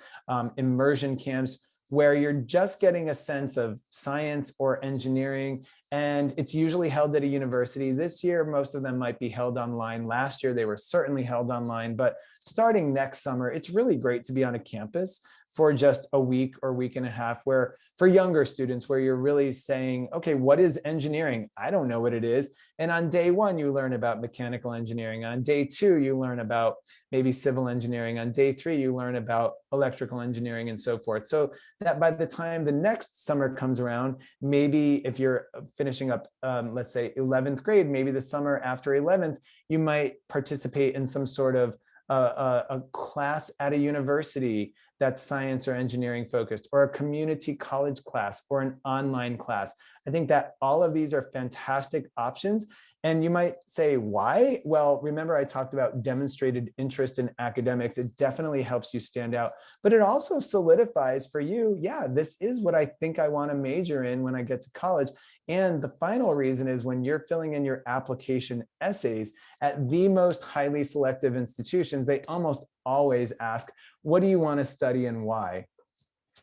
immersion camps. where you're just getting a sense of science or engineering, and it's usually held at a university. This year, most of them might be held online. Last year, they were certainly held online, but starting next summer, it's really great to be on a campus for just a week or week and a half, where for younger students, where you're really saying, okay, what is engineering? I don't know what it is. And on day one, you learn about mechanical engineering. On day two, you learn about maybe civil engineering. On day three, you learn about electrical engineering and so forth. So that by the time the next summer comes around, maybe if you're finishing up, let's say 11th grade, maybe the summer after 11th, you might participate in some sort of a class at a university that's science or engineering focused, or a community college class, or an online class. I think that all of these are fantastic options. And you might say, why? Well, remember I talked about demonstrated interest in academics. It definitely helps you stand out, but it also solidifies for you, yeah, this is what I think I want to major in when I get to college. And the final reason is when you're filling in your application essays at the most highly selective institutions, they almost always ask, what do you want to study and why?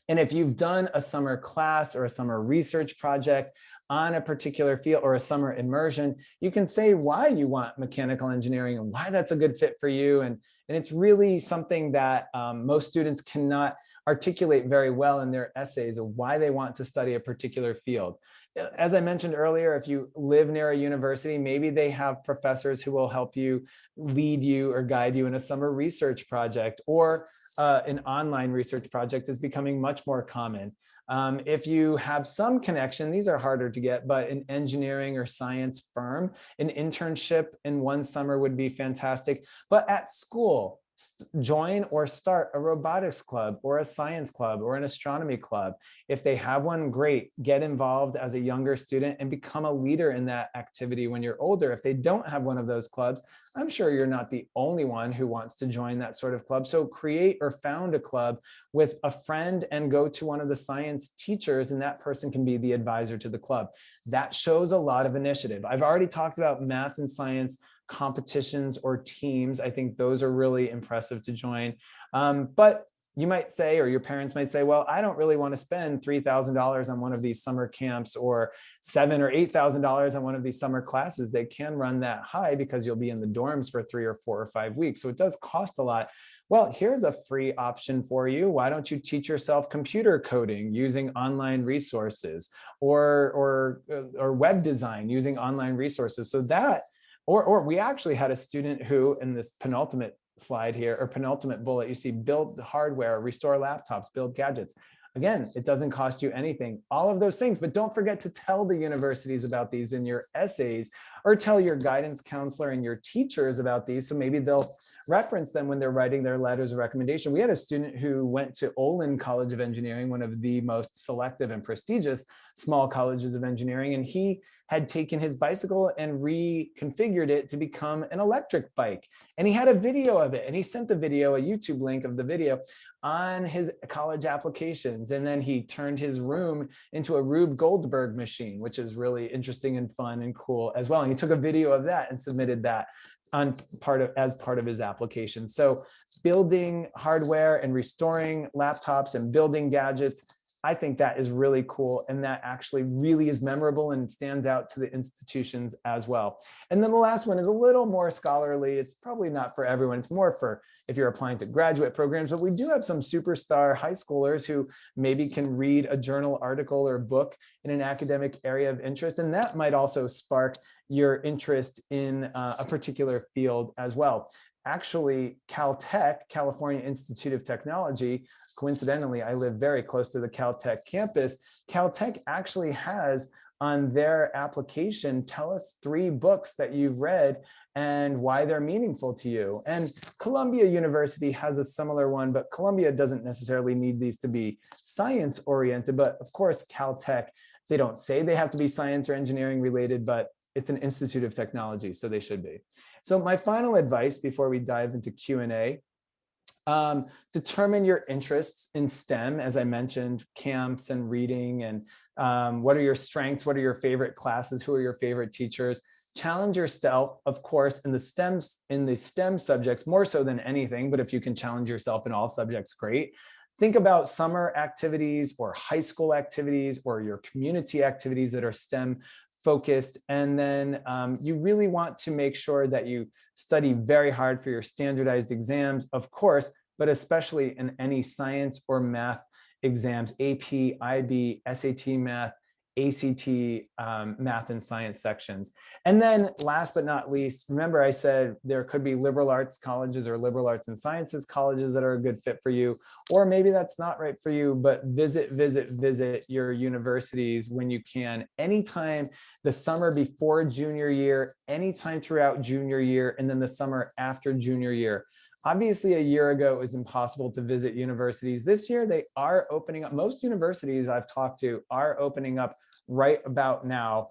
And if you've done a summer class or a summer research project on a particular field, or a summer immersion, you can say why you want mechanical engineering and why that's a good fit for you. And it's really something that most students cannot articulate very well in their essays of why they want to study a particular field. As I mentioned earlier, if you live near a university, maybe they have professors who will help you, lead you or guide you in a summer research project, or an online research project is becoming much more common. If you have some connection, these are harder to get, but an engineering or science firm, an internship in one summer would be fantastic. But at school, join or start a robotics club or a science club or an astronomy club. If they have one, great. Get involved as a younger student and become a leader in that activity when you're older. If they don't have one of those clubs, I'm sure you're not the only one who wants to join that sort of club. So create or found a club with a friend and go to one of the science teachers, and that person can be the advisor to the club. That shows a lot of initiative. I've already talked about math and science competitions or teams. I think those are really impressive to join. But you might say, or your parents might say, well, I don't really want to spend $3,000 on one of these summer camps, or $7,000 or $8,000 on one of these summer classes. They can run that high because you'll be in the dorms for 3 or 4 or 5 weeks. So it does cost a lot. Well, here's a free option for you. Why don't you teach yourself computer coding using online resources, or web design using online resources? So that, or we actually had a student who, in this penultimate slide here, or penultimate bullet, you see build hardware, restore laptops, build gadgets. Again, it doesn't cost you anything, all of those things, but don't forget to tell the universities about these in your essays, or tell your guidance counselor and your teachers about these, so maybe they'll reference them when they're writing their letters of recommendation. We had a student who went to Olin College of Engineering, one of the most selective and prestigious small colleges of engineering, and he had taken his bicycle and reconfigured it to become an electric bike. And he had a video of it, and he sent the video, a YouTube link of the video, on his college applications. And then he turned his room into a Rube Goldberg machine, which is really interesting and fun and cool as well. And he took a video of that and submitted that as part of his application. So building hardware and restoring laptops and building gadgets, I think that is really cool, and that actually really is memorable and stands out to the institutions as well. And then the last one is a little more scholarly. It's probably not for everyone. It's more for if you're applying to graduate programs, but we do have some superstar high schoolers who maybe can read a journal article or book in an academic area of interest, and that might also spark your interest in a particular field as well. Actually, Caltech, California Institute of Technology, coincidentally, I live very close to the Caltech campus. Caltech actually has on their application, tell us 3 books that you've read and why they're meaningful to you. And Columbia University has a similar one, but Columbia doesn't necessarily need these to be science oriented. But of course, Caltech, they don't say they have to be science or engineering related, but it's an institute of technology, so they should be. So my final advice before we dive into Q&A, determine your interests in STEM, as I mentioned, camps and reading, and what are your strengths, what are your favorite classes, who are your favorite teachers. Challenge yourself, of course, in the STEM subjects more so than anything, but if you can challenge yourself in all subjects, great. think about summer activities or high school activities or your community activities that are STEM focused. And then you really want to make sure that you study very hard for your standardized exams, of course, but especially in any science or math exams, AP, IB, SAT math, ACT, math and science sections. And then last but not least, remember I said there could be liberal arts colleges or liberal arts and sciences colleges that are a good fit for you, or maybe that's not right for you, but visit your universities when you can, anytime the summer before junior year, anytime throughout junior year, and then the summer after junior year. Obviously, a year ago, it was impossible to visit universities. This year, they are opening up. Most universities I've talked to are opening up right about now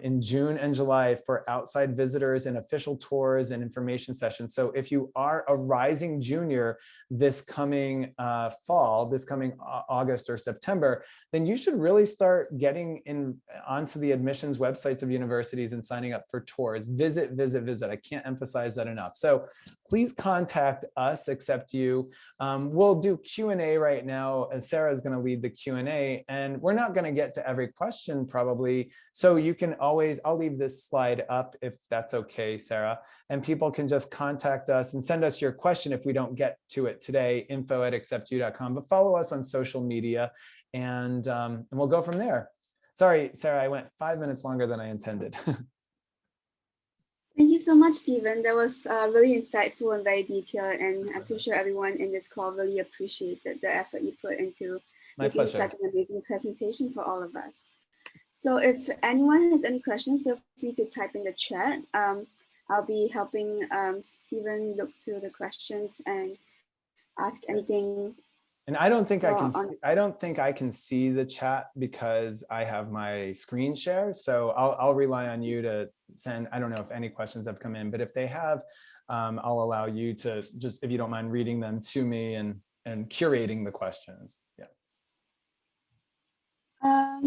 in June and July for outside visitors and official tours and information sessions. So if you are a rising junior this coming fall, this coming August or September, then you should really start getting onto the admissions websites of universities and signing up for tours. Visit. I can't emphasize that enough. So please contact us, AcceptU. We'll do Q&A right now, and Sarah is going to lead the Q&A, and we're not going to get to every question probably. So you can always, I'll leave this slide up if that's okay, Sarah, and people can just contact us and send us your question if we don't get to it today, info@acceptu.com, but follow us on social media and we'll go from there. Sorry, Sarah, I went 5 minutes longer than I intended. Thank you so much, Stephen. That was really insightful and very detailed, and I'm pretty sure everyone in this call really appreciated the effort you put into making such an amazing presentation for all of us. So if anyone has any questions, feel free to type in the chat. I'll be helping Stephen look through the questions and ask anything. And I don't think I can see the chat because I have my screen share. So I'll rely on you to send. I don't know if any questions have come in, but if they have, I'll allow you to just, if you don't mind, reading them to me and curating the questions. Yeah.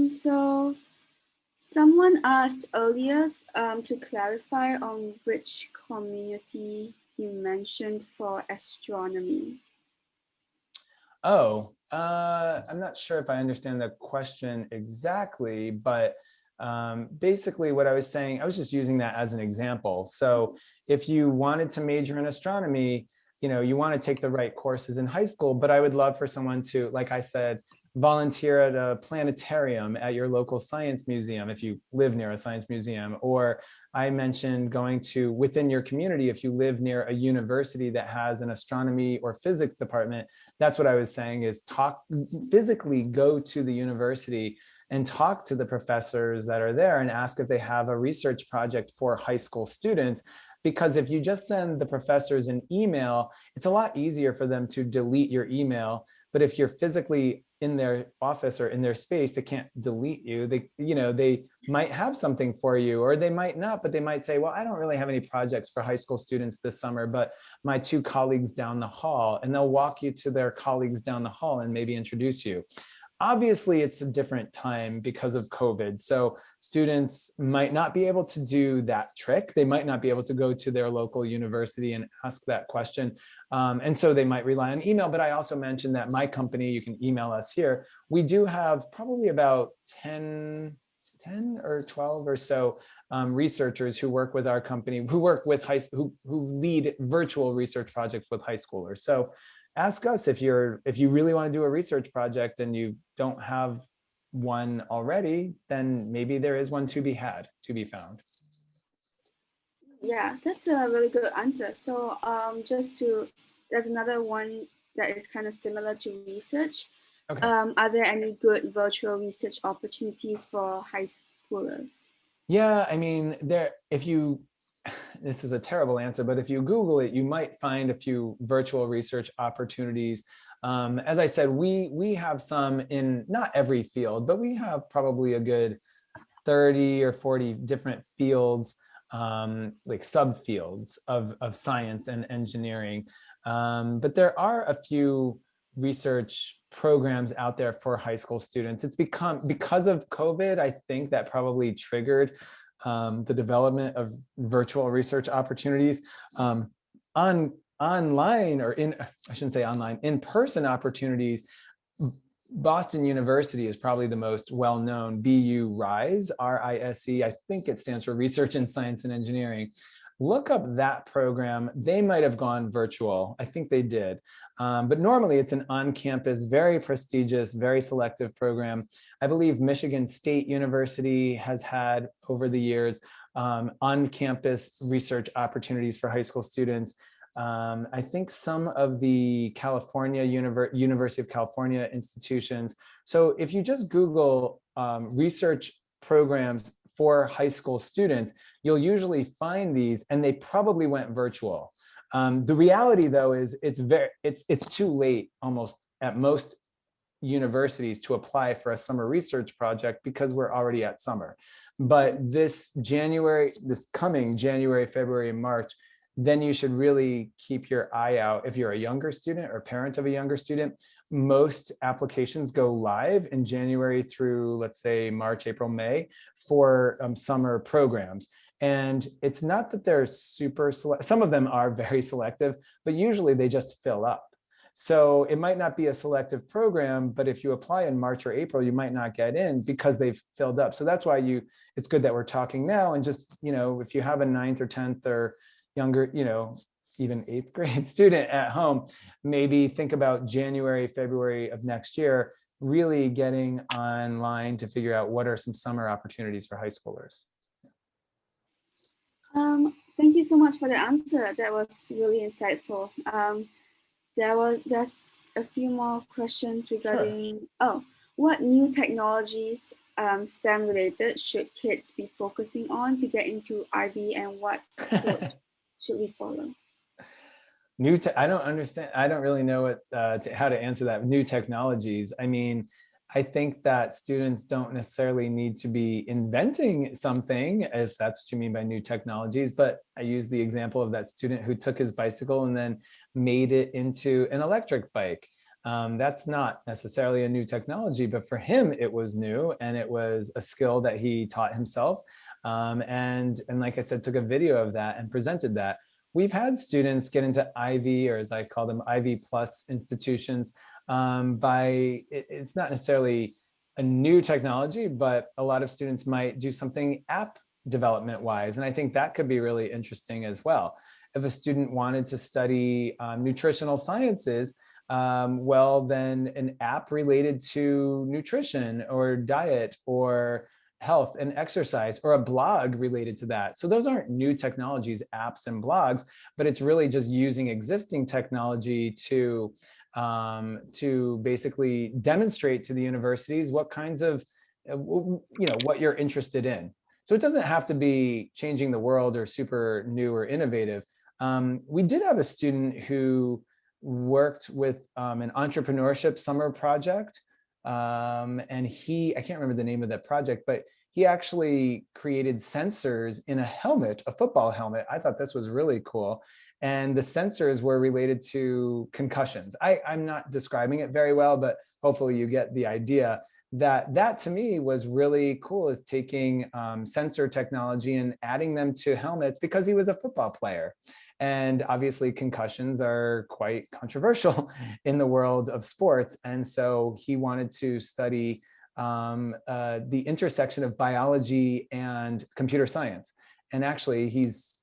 So someone asked earlier to clarify on which community you mentioned for astronomy. Oh, I'm not sure if I understand the question exactly, but basically what I was saying, I was just using that as an example. So if you wanted to major in astronomy, you want to take the right courses in high school, but I would love for someone to, like I said, volunteer at a planetarium at your local science museum if you live near a science museum. Or I mentioned going to, within your community, if you live near a university that has an astronomy or physics department, that's what I was saying is physically go to the university and talk to the professors that are there and ask if they have a research project for high school students. Because if you just send the professors an email, it's a lot easier for them to delete your email. But if you're physically in their office or in their space, they can't delete you. They might have something for you, or they might not, but they might say, well, I don't really have any projects for high school students this summer, but my 2 colleagues down the hall, and they'll walk you to their colleagues down the hall and maybe introduce you. Obviously, it's a different time because of COVID. So students might not be able to do that trick. They might not be able to go to their local university and ask that question. And so they might rely on email. But I also mentioned that my company, you can email us here. We do have probably about 10 or 12 or so researchers who work with our company, who work with who lead virtual research projects with high schoolers. So ask us if you really want to do a research project and you don't have one already, then maybe there is one to be found. Yeah, that's a really good answer. So there's another one that is kind of similar to research. Okay. Are there any good virtual research opportunities for high schoolers? Yeah, I mean, this is a terrible answer, but if you Google it, you might find a few virtual research opportunities. As I said, we have some in not every field, but we have probably a good 30 or 40 different fields, like subfields of science and engineering. But there are a few research programs out there for high school students. It's because of COVID, I think that probably triggered the development of virtual research opportunities. On online, or I shouldn't say online, in-person opportunities, Boston University is probably the most well-known. BU RISE, R-I-S-E, I think it stands for Research in Science and Engineering. Look up that program. They might have gone virtual. I think they did. But normally it's an on-campus, very prestigious, very selective program. I believe Michigan State University has had, over the years, on-campus research opportunities for high school students. I think some of the University of California institutions. So if you just Google research programs for high school students, you'll usually find these, and they probably went virtual. The reality, though, is it's too late almost at most universities to apply for a summer research project because we're already at summer. But this coming January, February, and March, then you should really keep your eye out. If you're a younger student or parent of a younger student, most applications go live in January through, let's say, March, April, May for summer programs. And it's not that they're super select. Some of them are very selective, but usually they just fill up. So it might not be a selective program, but if you apply in March or April, you might not get in because they've filled up. So that's why it's good that we're talking now. And just, if you have a 9th or 10th or younger, even 8th grade student at home, maybe think about January, February of next year, really getting online to figure out what are some summer opportunities for high schoolers. Thank you so much for the answer. That was really insightful. There's a few more questions regarding, sure. What new technologies, STEM related, should kids be focusing on to get into IB, and what should we follow? I don't understand. I don't really know how to answer that. New technologies. I mean, I think that students don't necessarily need to be inventing something, if that's what you mean by new technologies. But I use the example of that student who took his bicycle and then made it into an electric bike. That's not necessarily a new technology, but for him, it was new, and it was a skill that he taught himself. And like I said, took a video of that and presented that. We've had students get into Ivy, or as I call them, Ivy plus institutions. It's not necessarily a new technology, but a lot of students might do something app development wise. And I think that could be really interesting as well. If a student wanted to study nutritional sciences, well, then an app related to nutrition or diet or health and exercise, or a blog related to that. So those aren't new technologies, apps and blogs, but it's really just using existing technology to basically demonstrate to the universities what kinds of, what you're interested in. So it doesn't have to be changing the world or super new or innovative. We did have a student who worked with an entrepreneurship summer project. And I can't remember the name of that project, but he actually created sensors in a helmet, a football helmet. I thought this was really cool. And the sensors were related to concussions. I'm not describing it very well, but hopefully you get the idea. That to me was really cool, is taking sensor technology and adding them to helmets, because he was a football player. And obviously concussions are quite controversial in the world of sports. And so he wanted to study the intersection of biology and computer science. And actually he's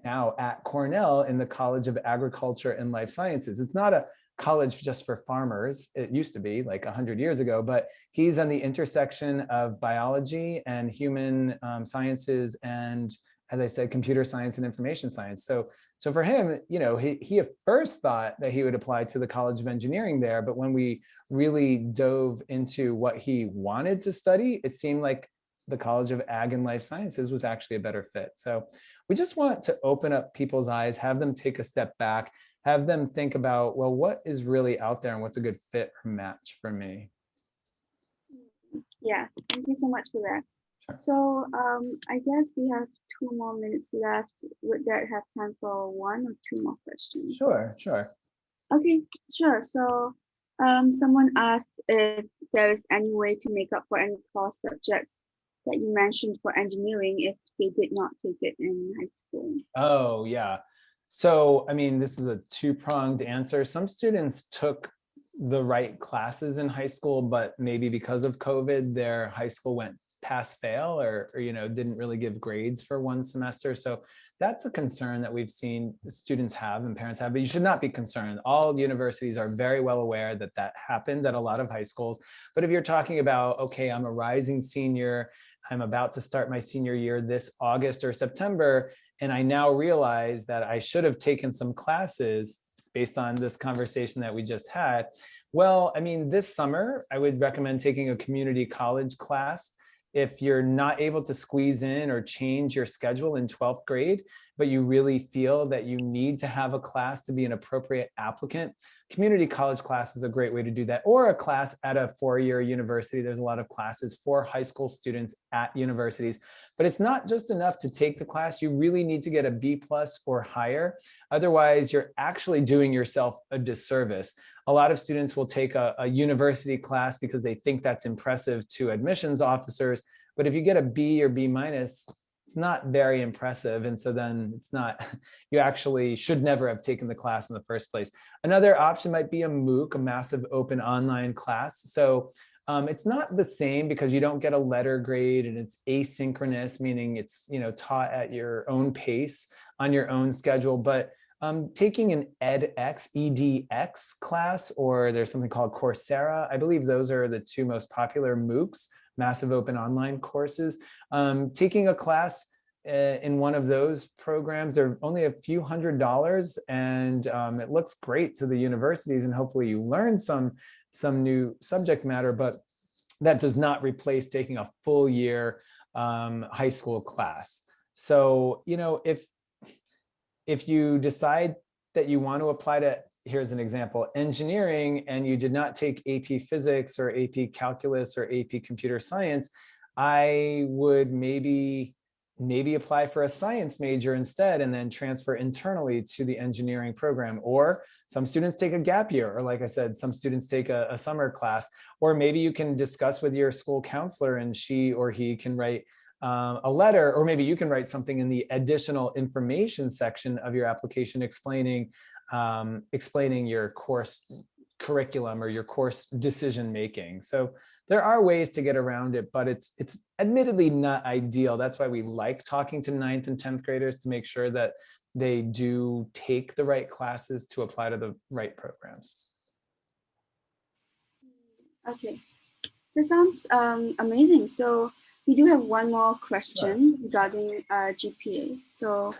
now at Cornell in the College of Agriculture and Life Sciences. It's not a college just for farmers. It used to be like 100 years ago, but he's on the intersection of biology and human sciences and, as I said, computer science and information science. So for him, he at first thought that he would apply to the College of Engineering there, but when we really dove into what he wanted to study, it seemed like the College of Ag and Life Sciences was actually a better fit. So we just want to open up people's eyes, have them take a step back, have them think about, well, what is really out there and what's a good fit or match for me? Yeah, thank you so much for that. Sure. So I guess we have 2 more minutes left. Would that have time for 1 or 2 more questions? Sure. Okay, sure. So someone asked if there is any way to make up for any core subjects that you mentioned for engineering if they did not take it in high school. Oh, yeah. So, I mean, this is a two-pronged answer. Some students took the right classes in high school, but maybe because of COVID, their high school went pass fail or didn't really give grades for one semester. So that's a concern that we've seen students have and parents have, but you should not be concerned. All universities are very well aware that that happened at a lot of high schools. But if you're talking about, okay, I'm a rising senior, I'm about to start my senior year this August or September, and I now realize that I should have taken some classes based on this conversation that we just had. Well, I mean, this summer, I would recommend taking a community college class. If you're not able to squeeze in or change your schedule in 12th grade, but you really feel that you need to have a class to be an appropriate applicant, community college class is a great way to do that, or a class at a four-year university. There's a lot of classes for high school students at universities, but it's not just enough to take the class. You really need to get a B+ or higher. Otherwise, you're actually doing yourself a disservice. A lot of students will take a university class because they think that's impressive to admissions officers. But if you get a B or B-, it's not very impressive. And so then it's not, you actually should never have taken the class in the first place. Another option might be a MOOC, a massive open online class. So it's not the same because you don't get a letter grade and it's asynchronous, meaning it's taught at your own pace on your own schedule. But taking an edX class, or there's something called Coursera. I believe those are the two most popular MOOCs, massive open online courses. Taking a class in one of those programs, they're only a few $100s, and it looks great to the universities, and hopefully you learn some new subject matter, but that does not replace taking a full year high school class. So, if you decide that you want to apply to, here's an example, engineering, and you did not take AP Physics or AP Calculus or AP Computer Science, I would maybe apply for a science major instead and then transfer internally to the engineering program. Or some students take a gap year, or like I said, some students take a summer class, or maybe you can discuss with your school counselor and she or he can write a letter, or maybe you can write something in the additional information section of your application explaining your course curriculum or your course decision making. So there are ways to get around it, but it's admittedly not ideal. That's why we like talking to 9th and 10th graders to make sure that they do take the right classes to apply to the right programs. Okay, that sounds amazing. So we do have one more question regarding GPA. So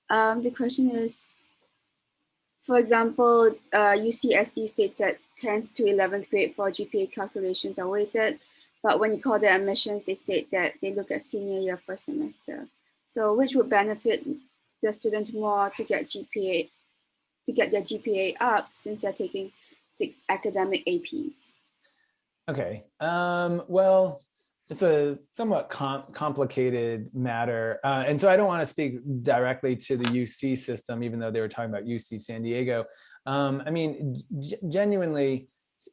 the question is, for example, UCSD states that 10th to 11th grade for GPA calculations are weighted, but when you call their admissions, they state that they look at senior year first semester. So which would benefit the student more to get their GPA up, since they're taking 6 academic APs? Okay, well, it's a somewhat complicated matter. And so I don't want to speak directly to the UC system, even though they were talking about UC San Diego. I mean, genuinely,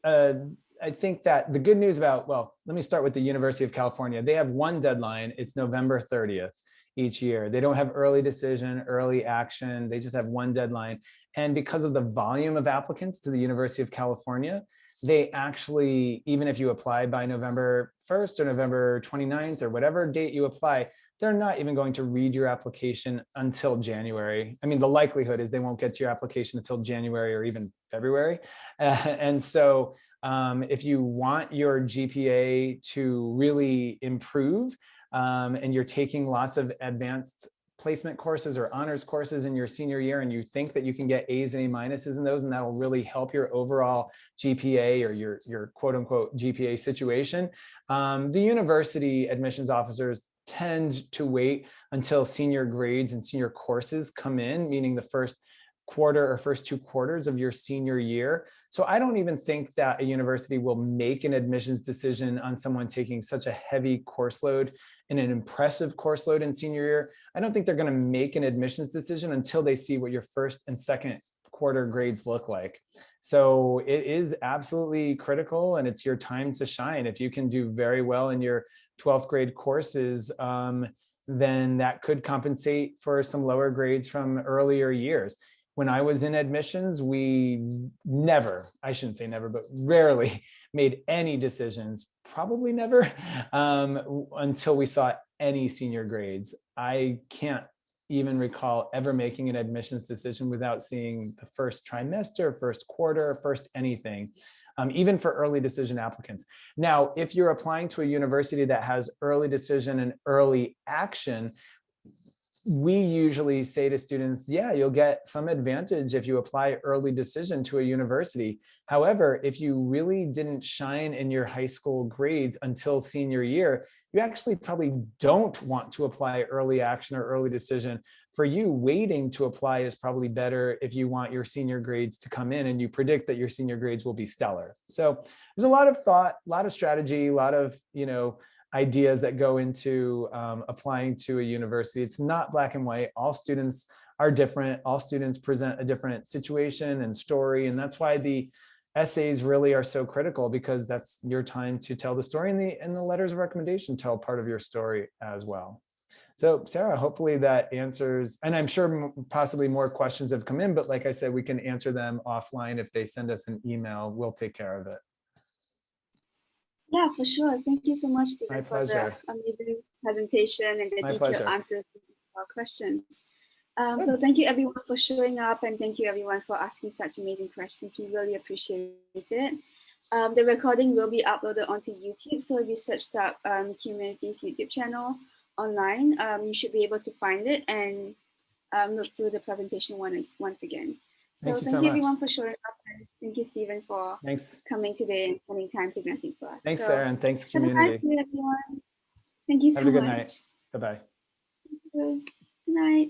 I think that the good news about, well, let me start with the University of California. They have one deadline. It's November 30th each year. They don't have early decision, early action. They just have one deadline. And because of the volume of applicants to the University of California, they actually, even if you apply by November 1st or November 29th or whatever date you apply, they're not even going to read your application until January. I mean, the likelihood is they won't get to your application until January or even February. And so if you want your GPA to really improve, and you're taking lots of advanced placement courses or honors courses in your senior year, and you think that you can get A's and A- in those, and that'll really help your overall GPA or your quote unquote GPA situation, the university admissions officers tend to wait until senior grades and senior courses come in, meaning the first quarter or first 2 quarters of your senior year. So I don't even think that a university will make an admissions decision on someone taking such a heavy course load and an impressive course load in senior year. I don't think they're going to make an admissions decision until they see what your first and second quarter grades look like. So it is absolutely critical, and it's your time to shine. If you can do very well in your 12th grade courses, then that could compensate for some lower grades from earlier years. When I was in admissions, we never, I shouldn't say never, but rarely made any decisions, probably never, until we saw any senior grades. I can't even recall ever making an admissions decision without seeing the first trimester, first quarter, first anything, even for early decision applicants. Now, if you're applying to a university that has early decision and early action, we usually say to students, yeah, you'll get some advantage if you apply early decision to a university. However, if you really didn't shine in your high school grades until senior year, you actually probably don't want to apply early action or early decision. For you, waiting to apply is probably better if you want your senior grades to come in and you predict that your senior grades will be stellar. So there's a lot of thought, a lot of strategy, a lot of, ideas that go into applying to a university. It's not black and white. All students are different. All students present a different situation and story. And that's why the essays really are so critical, because that's your time to tell the story, and the letters of recommendation tell part of your story as well. So Sarah, hopefully that answers, and I'm sure possibly more questions have come in, but like I said, we can answer them offline. If they send us an email, we'll take care of it. Yeah, for sure. Thank you so much, Stephen, My for the pleasure. amazing presentation and the My detailed pleasure. answers to our questions. So thank you everyone for showing up, and thank you everyone for asking such amazing questions. We really appreciate it. The recording will be uploaded onto YouTube. So if you searched up Q-munity's YouTube channel online, you should be able to find it and look through the presentation once again. So thank you everyone for showing up, and thank you, Stephen, for coming today and spending time presenting for us. Thanks, Sarah, and thanks, community. Have a nice day, everyone. Thank you so much. Have a good night. Bye-bye. Good night.